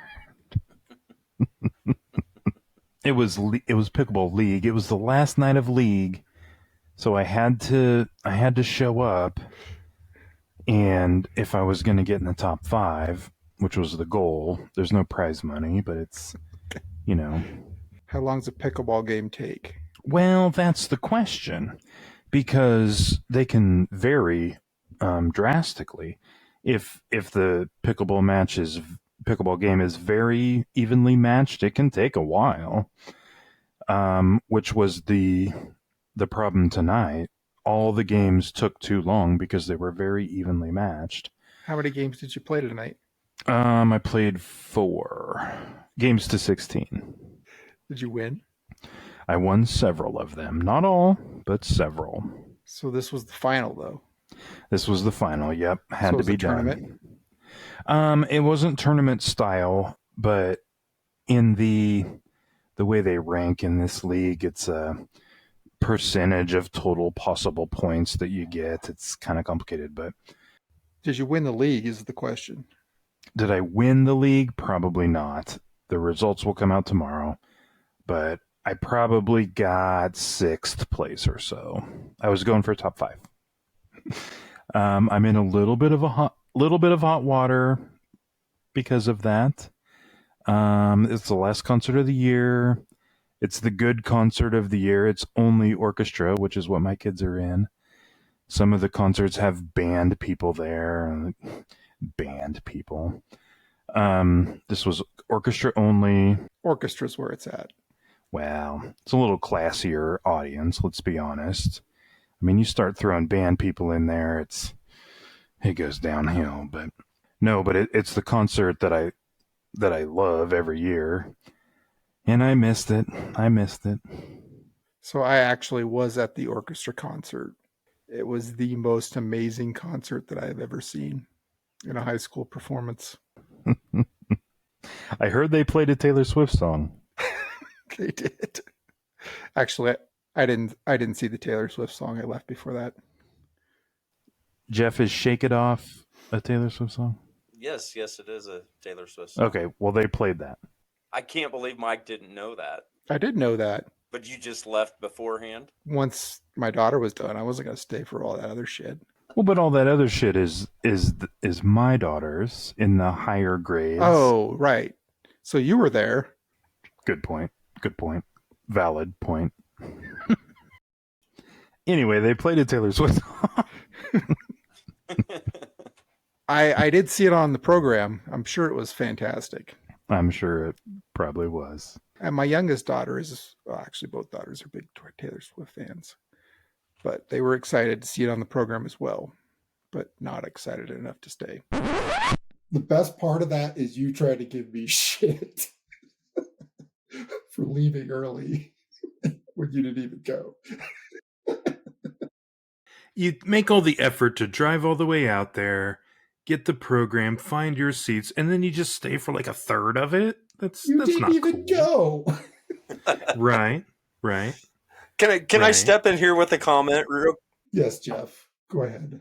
It was Pickleball League. It was the last night of League, so I had to show up. And if I was going to get in the top 5, which was the goal, there's no prize money, but it's, How long does a pickleball game take? Well, that's the question. because they can vary drastically. If the pickleball game is very evenly matched, it can take a while. Which was the problem tonight. All the games took too long because they were very evenly matched. How many games did you play tonight? I played 4 games to 16. Did you win? I won several of them. Not all, but several. So this was the final, though. This was the final. Yep, had So it to was be a done. tournament? It wasn't tournament style, but in the way they rank in this league, it's a percentage of total possible points that you get. It's kind of complicated, but Did you win the league is the question. did I win the league? Probably not. The results will come out tomorrow, but I probably got 6th place or so. I was going for top 5. I'm in a little bit of hot water because of that. It's the last concert of the year. It's the good concert of the year. It's only orchestra, which is what my kids are in. Some of the concerts have band people there. Band people. This was orchestra only. Orchestra's where it's at. Well, it's a little classier audience, let's be honest. I mean, you start throwing band people in there, it goes downhill. But no, but it's the concert that I love every year. And I missed it. So I actually was at the orchestra concert. It was the most amazing concert that I've ever seen in a high school performance. I heard they played a Taylor Swift song. They did. Actually, I didn't see the Taylor Swift song. I left before that. Geoff, is Shake It Off a Taylor Swift song? Yes, it is a Taylor Swift song. Okay, well, they played that. I can't believe Mike didn't know that. I did know that. But you just left beforehand? Once my daughter was done, I wasn't going to stay for all that other shit. Well, but all that other shit is my daughter's in the higher grades. Oh, right. So you were there. Good point. Valid point. Anyway, they played a Taylor Swift song. I did see it on the program. I'm sure it was fantastic. I'm sure it probably was. And my youngest daughter actually both daughters are big Taylor Swift fans. But they were excited to see it on the program as well, but not excited enough to stay. The best part of that is you tried to give me shit for leaving early when you didn't even go. You make all the effort to drive all the way out there, get the program, find your seats, and then you just stay for like a third of it? That's didn't not even cool. go. Right. Can I step in here with a comment? Yes, Geoff. Go ahead.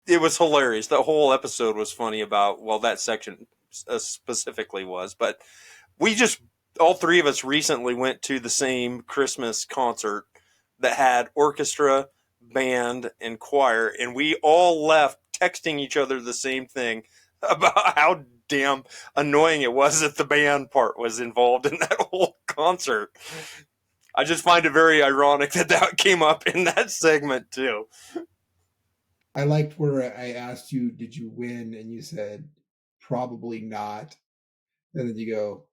It was hilarious. The whole episode was funny about, well, that section specifically was, but all 3 of us recently went to the same Christmas concert that had orchestra, band, and choir, and we all left texting each other the same thing about how damn annoying it was that the band part was involved in that whole concert. I just find it very ironic that came up in that segment too. I liked where I asked you, did you win? And you said, probably not. And then you go,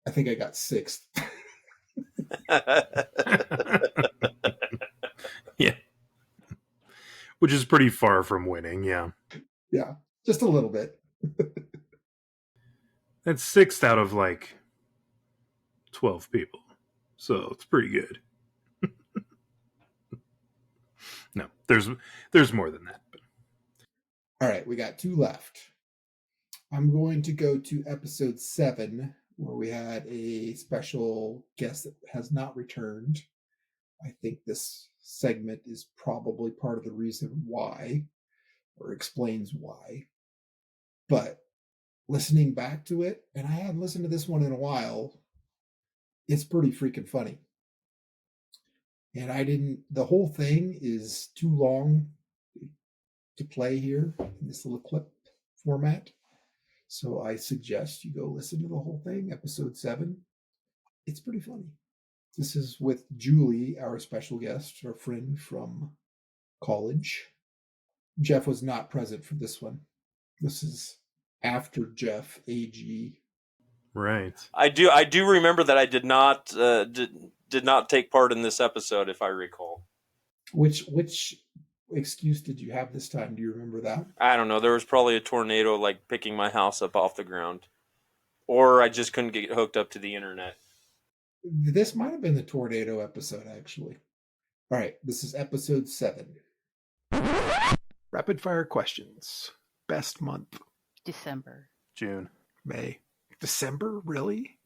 I think I got 6th. Yeah. Which is pretty far from winning, yeah. Yeah, just a little bit. That's 6th out of like 12 people. So it's pretty good. No, there's more than that. But. All right, we got 2 left. I'm going to go to episode 7, where we had a special guest that has not returned. I think this segment is probably part of the reason why, or explains why. But listening back to it, and I hadn't listened to this one in a while, it's pretty freaking funny. And the whole thing is too long to play here in this little clip format. So I suggest you go listen to the whole thing, episode 7. It's pretty funny. This is with Juli, our special guest, our friend from college. Geoff was not present for this one. This is after Geoff, AG. Right. I do remember that I did not take part in this episode, if I recall. Which excuse did you have this time? Do you remember that? I don't know. There was probably a tornado like picking my house up off the ground, or I just couldn't get hooked up to the internet. This might have been the tornado episode, actually. All right, this is episode 7. Rapid fire questions. Best month. December. June. May. December? Really?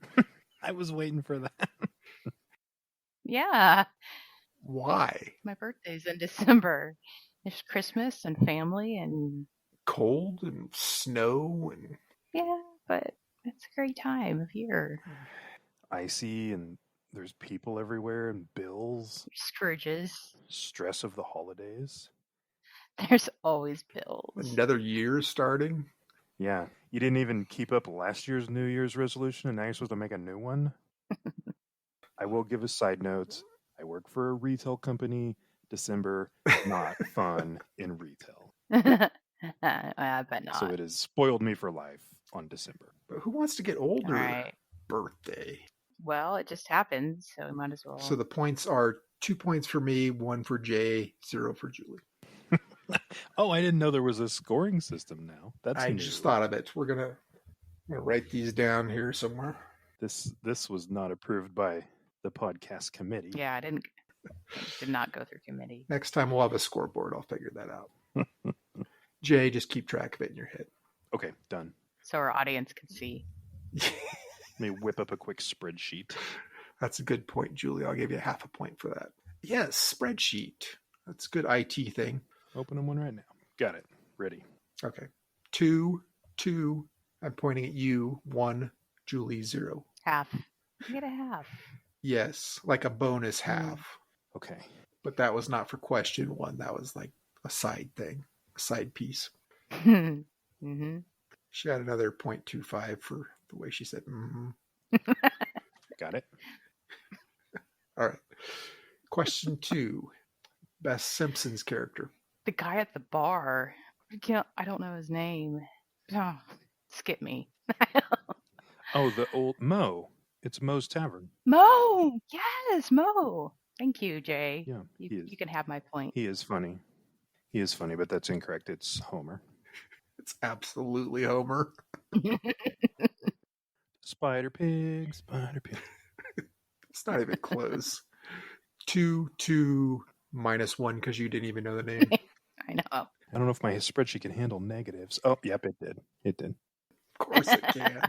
I was waiting for that. Yeah. Why? My birthday's in December. There's Christmas and family and Cold and snow and yeah, but it's a great time of year. Icy and there's people everywhere and bills. Scrooges. Stress of the holidays. There's always bills. another year starting. Yeah. You didn't even keep up last year's New Year's resolution and now you're supposed to make a new one? I will give a side note. I work for a retail company. December, not fun in retail. I bet not. So it has spoiled me for life on December. But who wants to get older? All right. Birthday. Well, it just happens, so we might as well. So the points are 2 points for me, 1 for Jay, 0 for Juli. Oh, I didn't know there was a scoring system now. That's I new. just thought of it. I'm gonna write these down here somewhere. This was not approved by the podcast committee. Yeah, it did not go through committee. Next time we'll have a scoreboard. I'll figure that out. Jay, just keep track of it in your head. Okay, done. So our audience can see. Let me whip up a quick spreadsheet. That's a good point, Juli. I'll give you half a point for that. Yes, spreadsheet. That's a good IT thing. Opening one right now. Got it. Ready. Okay. 2, 2. I'm pointing at you. 1, Juli, 0. Half. You get a half. Yes, like a bonus half. Okay. But that was not for question 1. That was like a side thing, a side piece. Mm-hmm. She had another 0.25 for the way she said, mm-hmm. Got it. All right. Question 2. Best Simpsons character. The guy at the bar. I don't know his name. Oh, skip me. Oh, the old Mo. It's Mo's Tavern. Mo! Yes, Mo. Thank you, Jay. Yeah, you can have my point. He is funny. He is funny, but that's incorrect. It's Homer. It's absolutely Homer. Spider Pig, Spider Pig. It's not even close. 2, 2, minus 1 because you didn't even know the name. I know. I don't know if my spreadsheet can handle negatives. Oh, yep, it did. It did. Of course it can.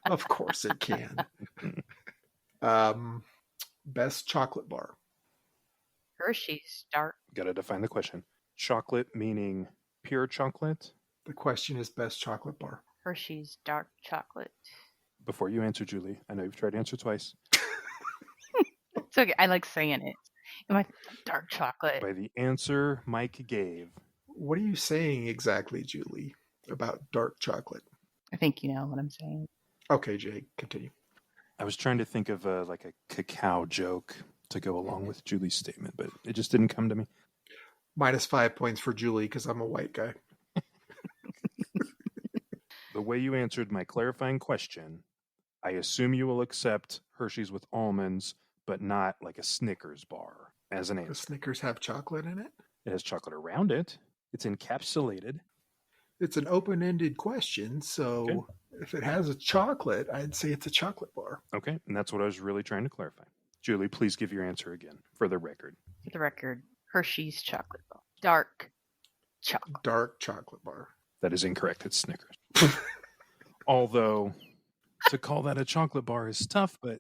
Of course it can. Best chocolate bar. Hershey's dark. Gotta define the question. Chocolate meaning pure chocolate? The question is best chocolate bar. Hershey's dark chocolate. Before you answer, Juli, I know you've tried to answer twice. It's okay. I like saying it. My dark chocolate. By the answer Mike gave. What are you saying exactly, Juli, about dark chocolate? I think you know what I'm saying. Okay, Jay, continue. I was trying to think of like a cacao joke to go along with Julie's statement, but it just didn't come to me. Minus 5 points for Juli because I'm a white guy. The way you answered my clarifying question, I assume you will accept Hershey's with almonds, but not like a Snickers bar as an answer. Does Snickers have chocolate in it? It has chocolate around it. It's encapsulated. It's an open-ended question, so if it has a chocolate, I'd say it's a chocolate bar. Okay, and that's what I was really trying to clarify. Juli, please give your answer again for the record. For the record, Hershey's chocolate bar. Dark chocolate. Dark chocolate bar. That is incorrect. It's Snickers. Although, to call that a chocolate bar is tough, but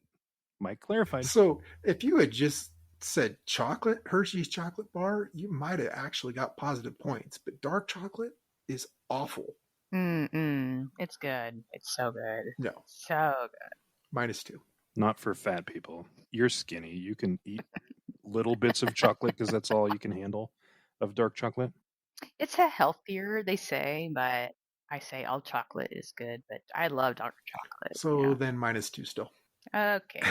Mike clarified. So if you had just said chocolate, Hershey's chocolate bar, you might have actually got positive points. But dark chocolate is awful. It's good. It's so good. No. So good. Minus 2. Not for fat people. You're skinny. You can eat little bits of chocolate because that's all you can handle of dark chocolate. It's a healthier, they say, but I say all chocolate is good, but I love dark chocolate. So then minus 2 still. Okay.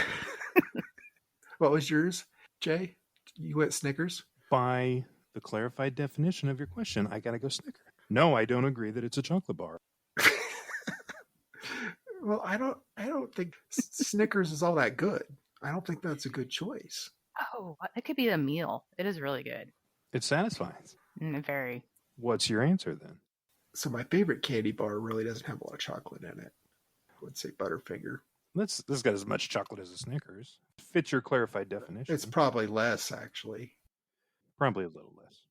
What was yours, Jay? You went Snickers? By the clarified definition of your question, I gotta go Snicker. No, I don't agree that it's a chocolate bar. Well, I don't think Snickers is all that good. I don't think that's a good choice. Oh, it could be a meal. It is really good. It satisfies. Very. What's your answer then? So my favorite candy bar really doesn't have a lot of chocolate in it. I would say Butterfinger. This got as much chocolate as a Snickers. Fits your clarified definition. It's probably less, actually. Probably a little less.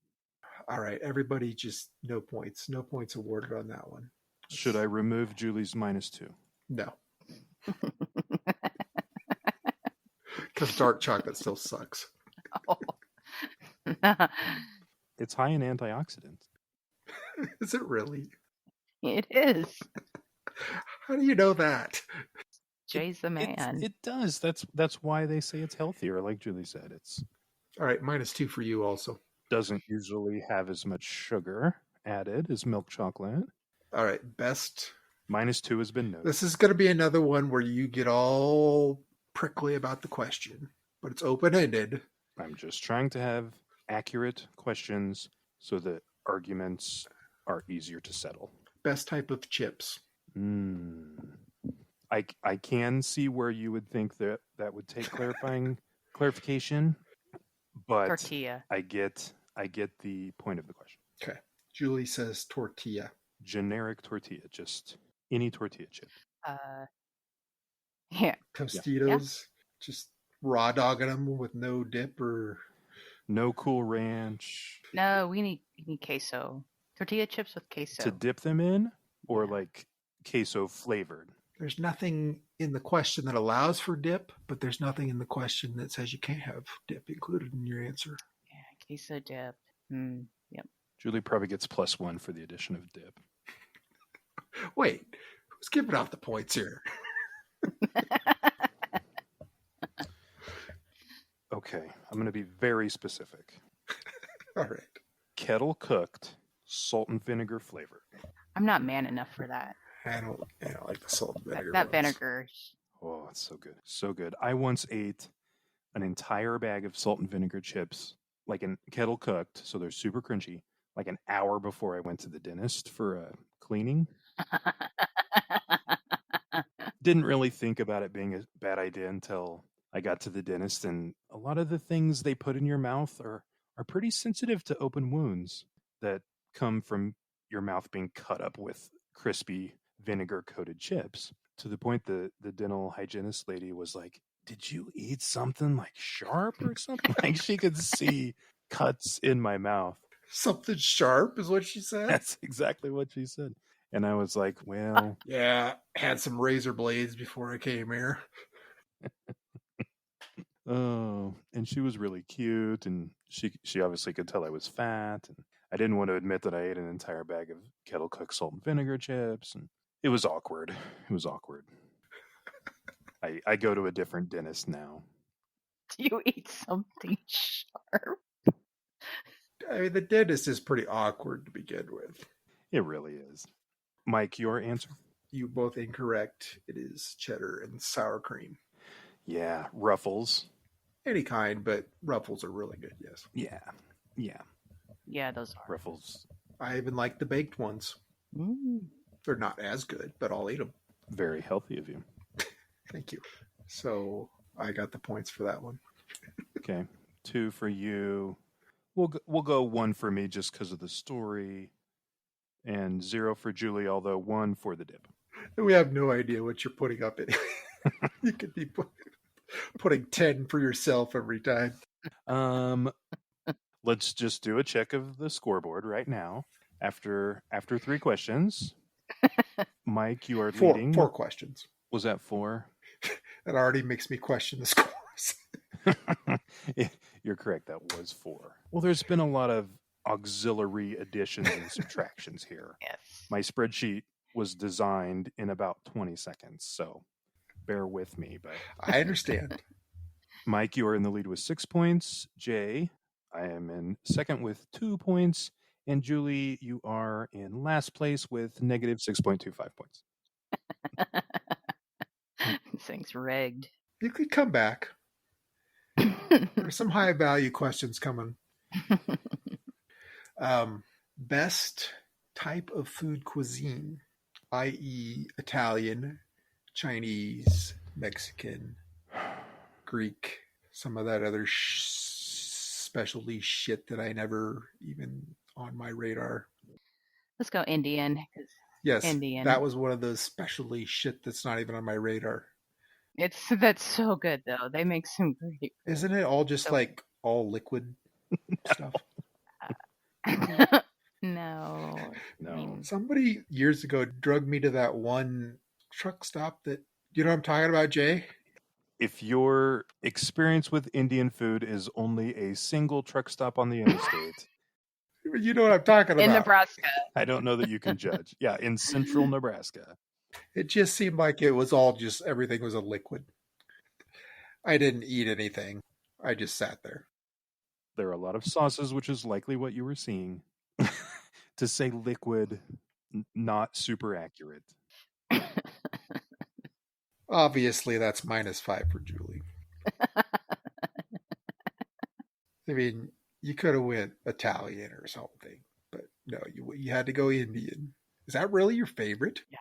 All right, everybody just no points. No points awarded on that one. Should I remove Julie's -2? No. Because dark chocolate still sucks. Oh. It's high in antioxidants. Is it really? It is. How do you know that? Jay's the man. It does. That's why they say it's healthier. Like Juli said, it's all right. -2 for you also. Doesn't usually have as much sugar added as milk chocolate. All right, best. -2 has been noted. This is going to be another one where you get all prickly about the question, but it's open-ended. I'm just trying to have accurate questions so that arguments are easier to settle. Best type of chips. I can see where you would think that would take clarification, but tortilla. I get the point of the question. Okay. Juli says tortilla. Generic tortilla, just any tortilla chip. Yeah. Tostitos, just raw dogging them with no dip or no Cool Ranch. No, we need queso. Tortilla chips with queso. To dip them in, or like queso flavored? There's nothing in the question that allows for dip, but there's nothing in the question that says you can't have dip included in your answer. Yeah, queso dip. Yep. Juli probably gets +1 for the addition of dip. Wait, who's giving out the points here? Okay, I'm going to be very specific. All right. Kettle cooked, salt and vinegar flavored. I'm not man enough for that. I don't like the salt and vinegar. That vinegar. Oh, it's so good. So good. I once ate an entire bag of salt and vinegar chips, like in kettle cooked, so they're super crunchy, like an hour before I went to the dentist for a cleaning. Didn't really think about it being a bad idea until I got to the dentist, and a lot of the things they put in your mouth are pretty sensitive to open wounds that come from your mouth being cut up with crispy vinegar-coated chips, to the point the dental hygienist lady was like, did you eat something like sharp or something? Like she could see cuts in my mouth. Something sharp is what she said? That's exactly what she said. And I was like, well... Yeah, had some razor blades before I came here. Oh, and she was really cute, and she obviously could tell I was fat, and I didn't want to admit that I ate an entire bag of kettle cooked salt and vinegar chips, and it was awkward. It was awkward. I go to a different dentist now. Do you eat something sharp? I mean, the dentist is pretty awkward to begin with. It really is. Mike, your answer? You both incorrect. It is cheddar and sour cream. Yeah, Ruffles. Any kind, but Ruffles are really good, yes. Yeah. Yeah, those are. Ruffles. I even like the baked ones. They're not as good, but I'll eat them. Very healthy of you. Thank you. So I got the points for that one. Okay, 2 for you. We'll go 1 for me just because of the story, and 0 for Juli, although 1 for the dip. We have no idea what you're putting up in. You could be putting 10 for yourself every time. Let's just do a check of the scoreboard right now. After 3 questions, Mike, you are leading. 4 questions. Was that 4? That already makes me question the scores. You're correct. That was 4. Well, there's been a lot of auxiliary additions and subtractions here. Yes. My spreadsheet was designed in about 20 seconds, so bear with me. But I understand. Mike, you are in the lead with 6 points. Jay, I am in second with 2 points. And Juli, you are in last place with negative 6.25 points. This thing's rigged. You could come back. There's some high value questions coming. Best type of food cuisine, i.e., Italian, Chinese, Mexican, Greek, some of that other specialty shit that I never even on my radar. Let's go Indian. 'Cause Yes, Indian. that was one of those specialty shit that's not even on my radar. That's so good though. They make some great. Isn't it all just like all liquid stuff? No. No. Somebody years ago drugged me to that one truck stop that, you know what I'm talking about, Jay? If your experience with Indian food is only a single truck stop on the interstate, You know what I'm talking about. In Nebraska. I don't know that you can judge. Yeah, in central Nebraska. It just seemed like it was all just, everything was a liquid. I didn't eat anything. I just sat there. There are a lot of sauces, which is likely what you were seeing. To say liquid, not super accurate. Obviously, that's -5 for Juli. I mean, you could have went Italian or something, but no, you had to go Indian. Is that really your favorite? Yeah.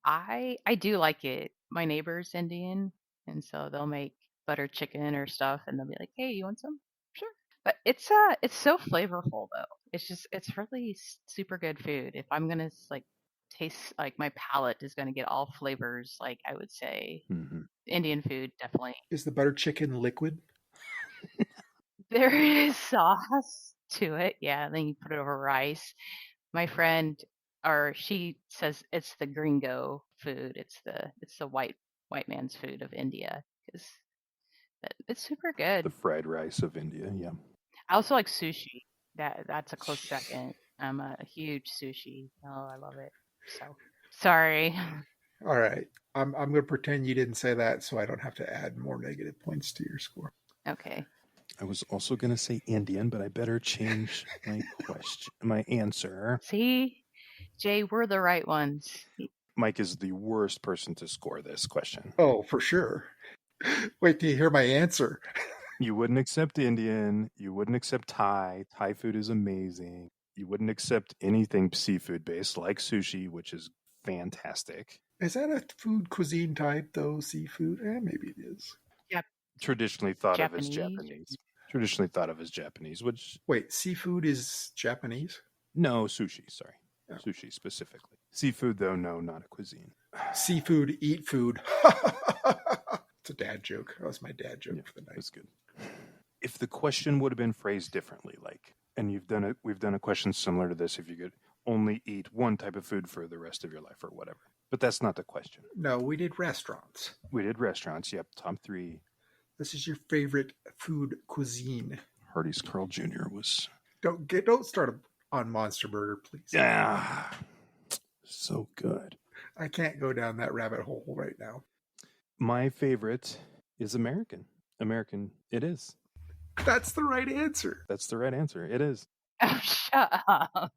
I do like it. My neighbor's Indian, and so they'll make butter chicken or stuff, and they'll be like, "Hey, you want some?" Sure. But it's so flavorful though. It's really super good food. If I'm gonna like taste, like my palate is gonna get all flavors, like I would say Indian food definitely. Is the butter chicken liquid? There is sauce to it, yeah. And then you put it over rice. My friend, or she says it's the gringo food. It's the white man's food of India because it's super good. The fried rice of India, yeah. I also like sushi. That's a close second. I'm a huge sushi. Oh, I love it. So sorry. All right. I'm going to pretend you didn't say that so I don't have to add more negative points to your score. Okay. I was also going to say Indian, but I better change my answer. See, Jay, we're the right ones. Mike is the worst person to score this question. Oh, for sure. Wait till you hear my answer. You wouldn't accept Indian. You wouldn't accept Thai. Thai food is amazing. You wouldn't accept anything seafood based like sushi, which is fantastic. Is that a food cuisine type though? Seafood? Maybe it is. Yep. Traditionally thought of as Japanese. Traditionally thought of as Japanese, which... Wait, seafood is Japanese? No, sushi, sorry. Oh. Sushi specifically. Seafood, though, no, not a cuisine. Seafood, eat food. It's a dad joke. That was my dad joke for the night. That's good. If the question would have been phrased differently, like, and we've done a question similar to this, if you could only eat one type of food for the rest of your life or whatever. But that's not the question. No, we did restaurants. We did restaurants, yep. Top 3. This is your favorite food cuisine. Hardee's Carl Jr. was... Don't start on Monster Burger, please. Yeah. So good. I can't go down that rabbit hole right now. My favorite is American. American, it is. That's the right answer. That's the right answer. It is. Oh, shut up.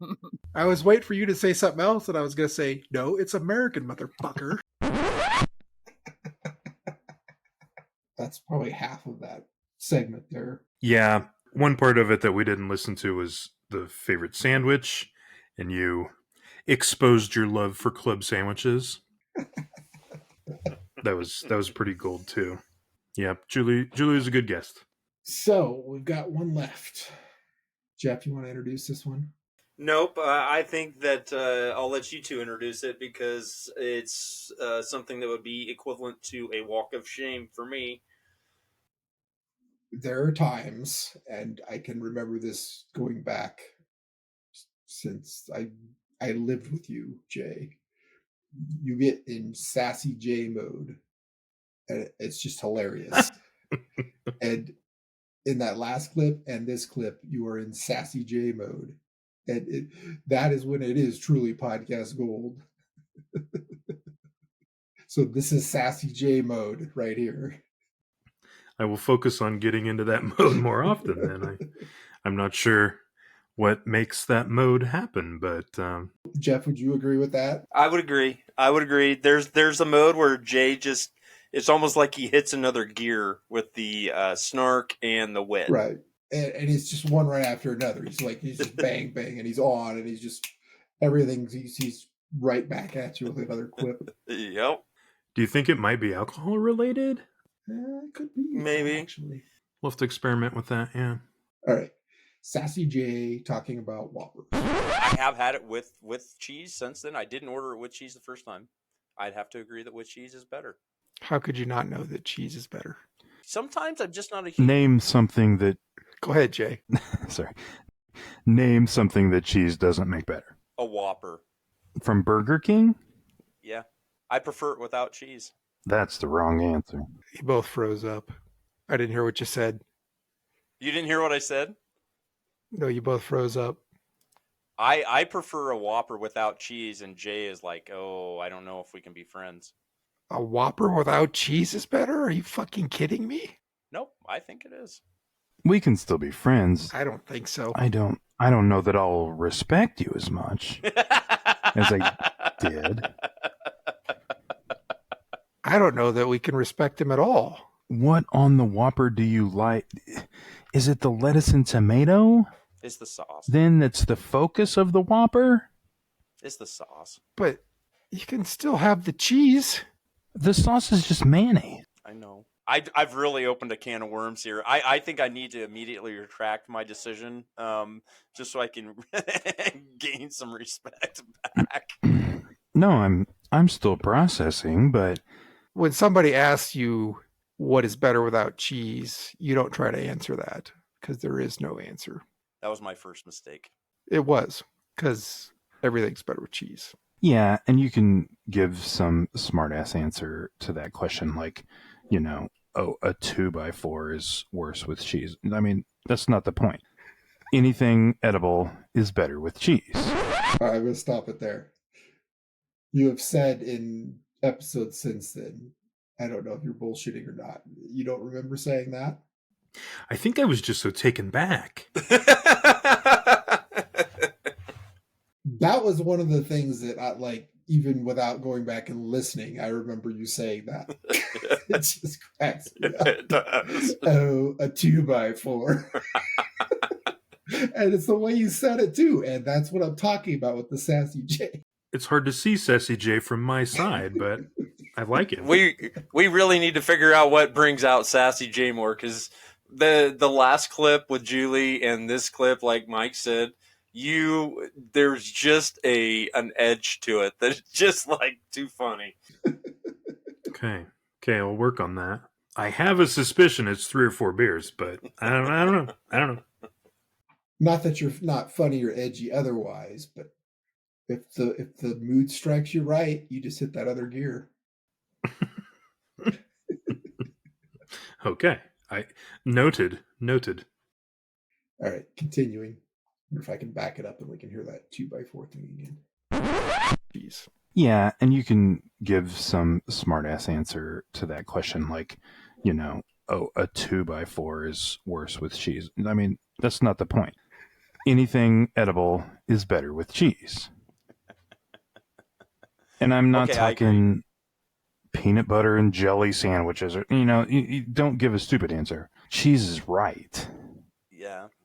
I was waiting for you to say something else, and I was going to say, no, it's American, motherfucker. That's probably half of that segment there. Yeah. One part of it that we didn't listen to was the favorite sandwich, and you exposed your love for club sandwiches. That was pretty gold too. Yeah, Juli is a good guest. So we've got one left. Geoff, you want to introduce this one? Nope. I think that I'll let you two introduce it because it's something that would be equivalent to a walk of shame for me. There are times, and I can remember this going back since I lived with you, Jay. You get in Sassy Jay mode, and it's just hilarious. And in that last clip and this clip, you are in Sassy Jay mode. And that is when it is truly podcast gold. So this is Sassy Jay mode right here. I will focus on getting into that mode more often then. I'm not sure what makes that mode happen, but... Geoff, would you agree with that? I would agree. There's a mode where Jay just It's almost like he hits another gear with the snark and the wit. Right. And it's just one right after another. He's just bang, bang, and he's on, and he's just everything he's right back at you with another quip. Yep. Do you think it might be alcohol related? It could be. Maybe. Actually. We'll have to experiment with that, yeah. All right. Sassy Jay talking about Whopper. I have had it with cheese since then. I didn't order it with cheese the first time. I'd have to agree that with cheese is better. How could you not know that cheese is better? Sometimes I'm just not a huge... Name something that... Go ahead, Jay. Sorry. Name something that cheese doesn't make better. A Whopper. From Burger King? Yeah. I prefer it without cheese. That's the wrong answer. You both froze up. I didn't hear what you said. You didn't hear what I said? No, you both froze up. I prefer a Whopper without cheese, and Jay is like, oh, I don't know if we can be friends. A Whopper without cheese is better? Are you fucking kidding me? Nope, I think it is. We can still be friends. I don't think so. I don't know that I'll respect you as much as I did. I don't know that we can respect him at all. What on the Whopper do you like? Is it the lettuce and tomato? It's the sauce. Then that's the focus of the Whopper? It's the sauce. But you can still have the cheese. The sauce is just mayonnaise. I know. I've really opened a can of worms here. I think I need to immediately retract my decision, just so I can gain some respect back. No, I'm still processing, but when somebody asks you what is better without cheese, you don't try to answer that because there is no answer. That was my first mistake. It was, because everything's better with cheese. yeah, and you can give some smart-ass answer to that question, like, you know, oh, a 2x4 is worse with cheese. I mean, that's not the point. Anything edible is better with cheese. I'm going to stop it there. You have said in episodes since then, I don't know if you're bullshitting or not. You don't remember saying that? I think I was just so taken back. That was one of the things that I like, even without going back and listening, I remember you saying that. It just cracks me up. It does. Oh, a 2x4. And it's the way you said it too. And that's what I'm talking about with the Sassy J. It's hard to see Sassy J from my side, but I like it. We really need to figure out what brings out Sassy J more, because the last clip with Juli and this clip, like Mike said, there's just an edge to it that's just like too funny. Okay, I'll work on that. I have a suspicion it's 3 or 4 beers, but I don't know. Not that you're not funny or edgy otherwise, but if the mood strikes you right, you just hit that other gear. Okay, I noted. All right, continuing. I wonder if I can back it up and we can hear that 2x4 thing again. Jeez. Yeah, and you can give some smart-ass answer to that question, like, you know, oh, a 2x4 is worse with cheese. I mean, that's not the point. Anything edible is better with cheese. And I'm not talking peanut butter and jelly sandwiches, or, you know, you don't give a stupid answer. Cheese is right.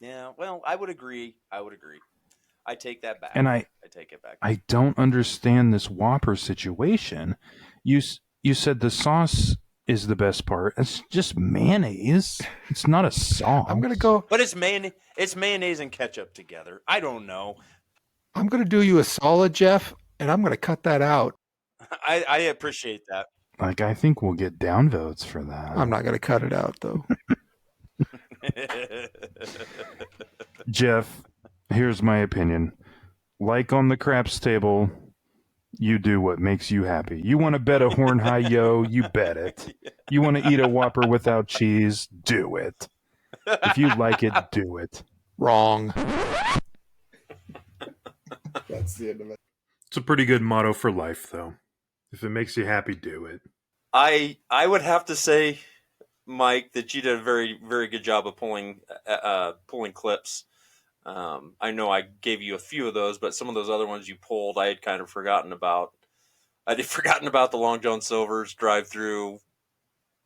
Yeah. Well, I would agree. I take that back. And I take it back. I don't understand this Whopper situation. You said the sauce is the best part. It's just mayonnaise. It's not a sauce. I'm gonna go. But it's mayonnaise and ketchup together. I don't know. I'm gonna do you a solid, Geoff, and I'm gonna cut that out. I appreciate that. Like, I think we'll get downvotes for that. I'm not gonna cut it out though. Geoff, here's my opinion. Like on the craps table, you do what makes you happy. You want to bet a horn high yo, you bet it. You want to eat a Whopper without cheese, do it. If you like it, do it. Wrong. That's the end of it. It's a pretty good motto for life, though. If it makes you happy, do it. I would have to say, Mike, that you did a very, very good job of pulling clips. I know I gave you a few of those, but some of those other ones you pulled, I had kind of forgotten about. I had forgotten about the Long John Silver's drive-through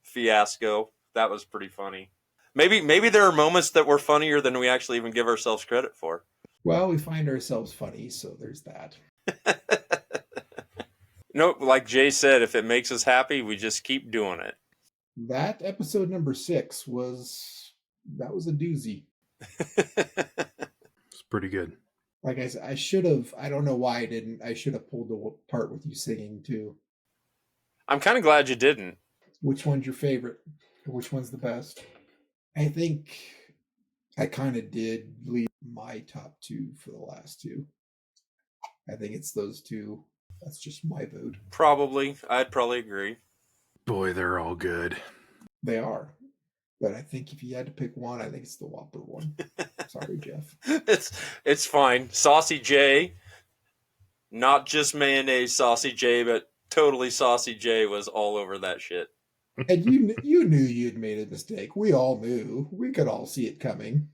fiasco. That was pretty funny. Maybe there are moments that were funnier than we actually even give ourselves credit for. Well, we find ourselves funny, so there's that. No, like Jay said, if it makes us happy, we just keep doing it. That episode number 6 was a doozy. It's pretty good. Like I said, I should have. I don't know why I didn't. I should have pulled the part with you singing too. I'm kind of glad you didn't. Which one's your favorite? Which one's the best? I think I kind of did leave my top 2 for the last 2. I think it's those 2. That's just my vote. Probably. I'd probably agree. Boy, they're all good. They are. But I think if you had to pick one, I think it's the Whopper one. Sorry, Geoff. It's fine. Sassy Jay, not just mayonnaise Sassy Jay, but totally Sassy Jay was all over that shit. And you knew you'd made a mistake. We all knew. We could all see it coming.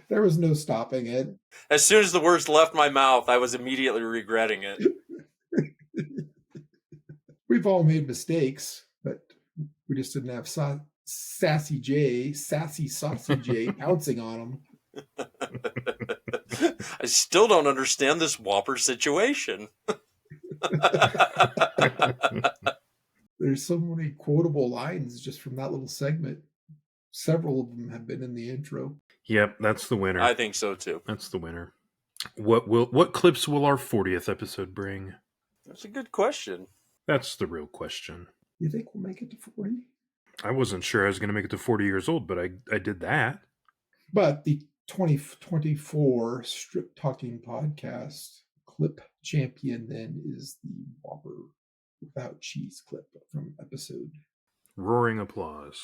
There was no stopping it. As soon as the words left my mouth, I was immediately regretting it. We've all made mistakes, but we just didn't have Sassy Saucy Jay pouncing on them. I still don't understand this Whopper situation. There's so many quotable lines just from that little segment. Several of them have been in the intro. Yep, that's the winner. I think so too. That's the winner. What clips will our 40th episode bring? That's a good question. That's the real question. You think we'll make it to 40? I wasn't sure I was going to make it to 40 years old, but I did that. But the 2024 Strip Talking Podcast clip champion then is the Whopper without cheese clip from episode. Roaring applause.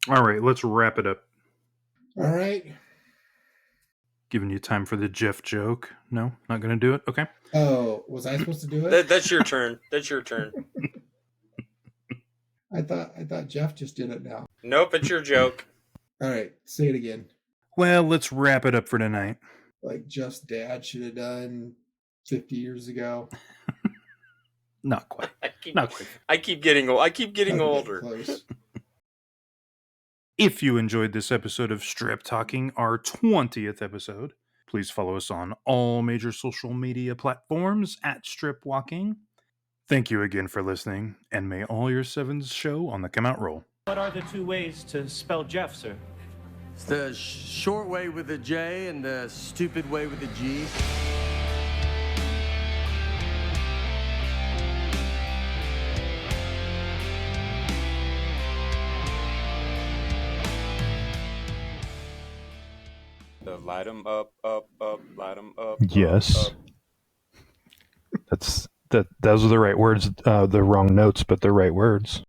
All right, let's wrap it up. All right. Giving you time for the Geoff joke. No, not going to do it? Okay. Oh, was I supposed to do it? That's your turn. That's your turn. I thought Geoff just did it now. Nope, it's your joke. All right, say it again. Well, let's wrap it up for tonight. Like just Dad should have done 50 years ago. Not quite. I keep getting older. Close. If you enjoyed this episode of Strip Talking, our 20th episode, please follow us on all major social media platforms at Strip Walking. Thank you again for listening, and may all your sevens show on the come out roll. What are the 2 ways to spell Geoff, sir? It's the short way with a J and the stupid way with a G. Light 'em up, light 'em up. Yes. Those are the right words, the wrong notes, but the right words.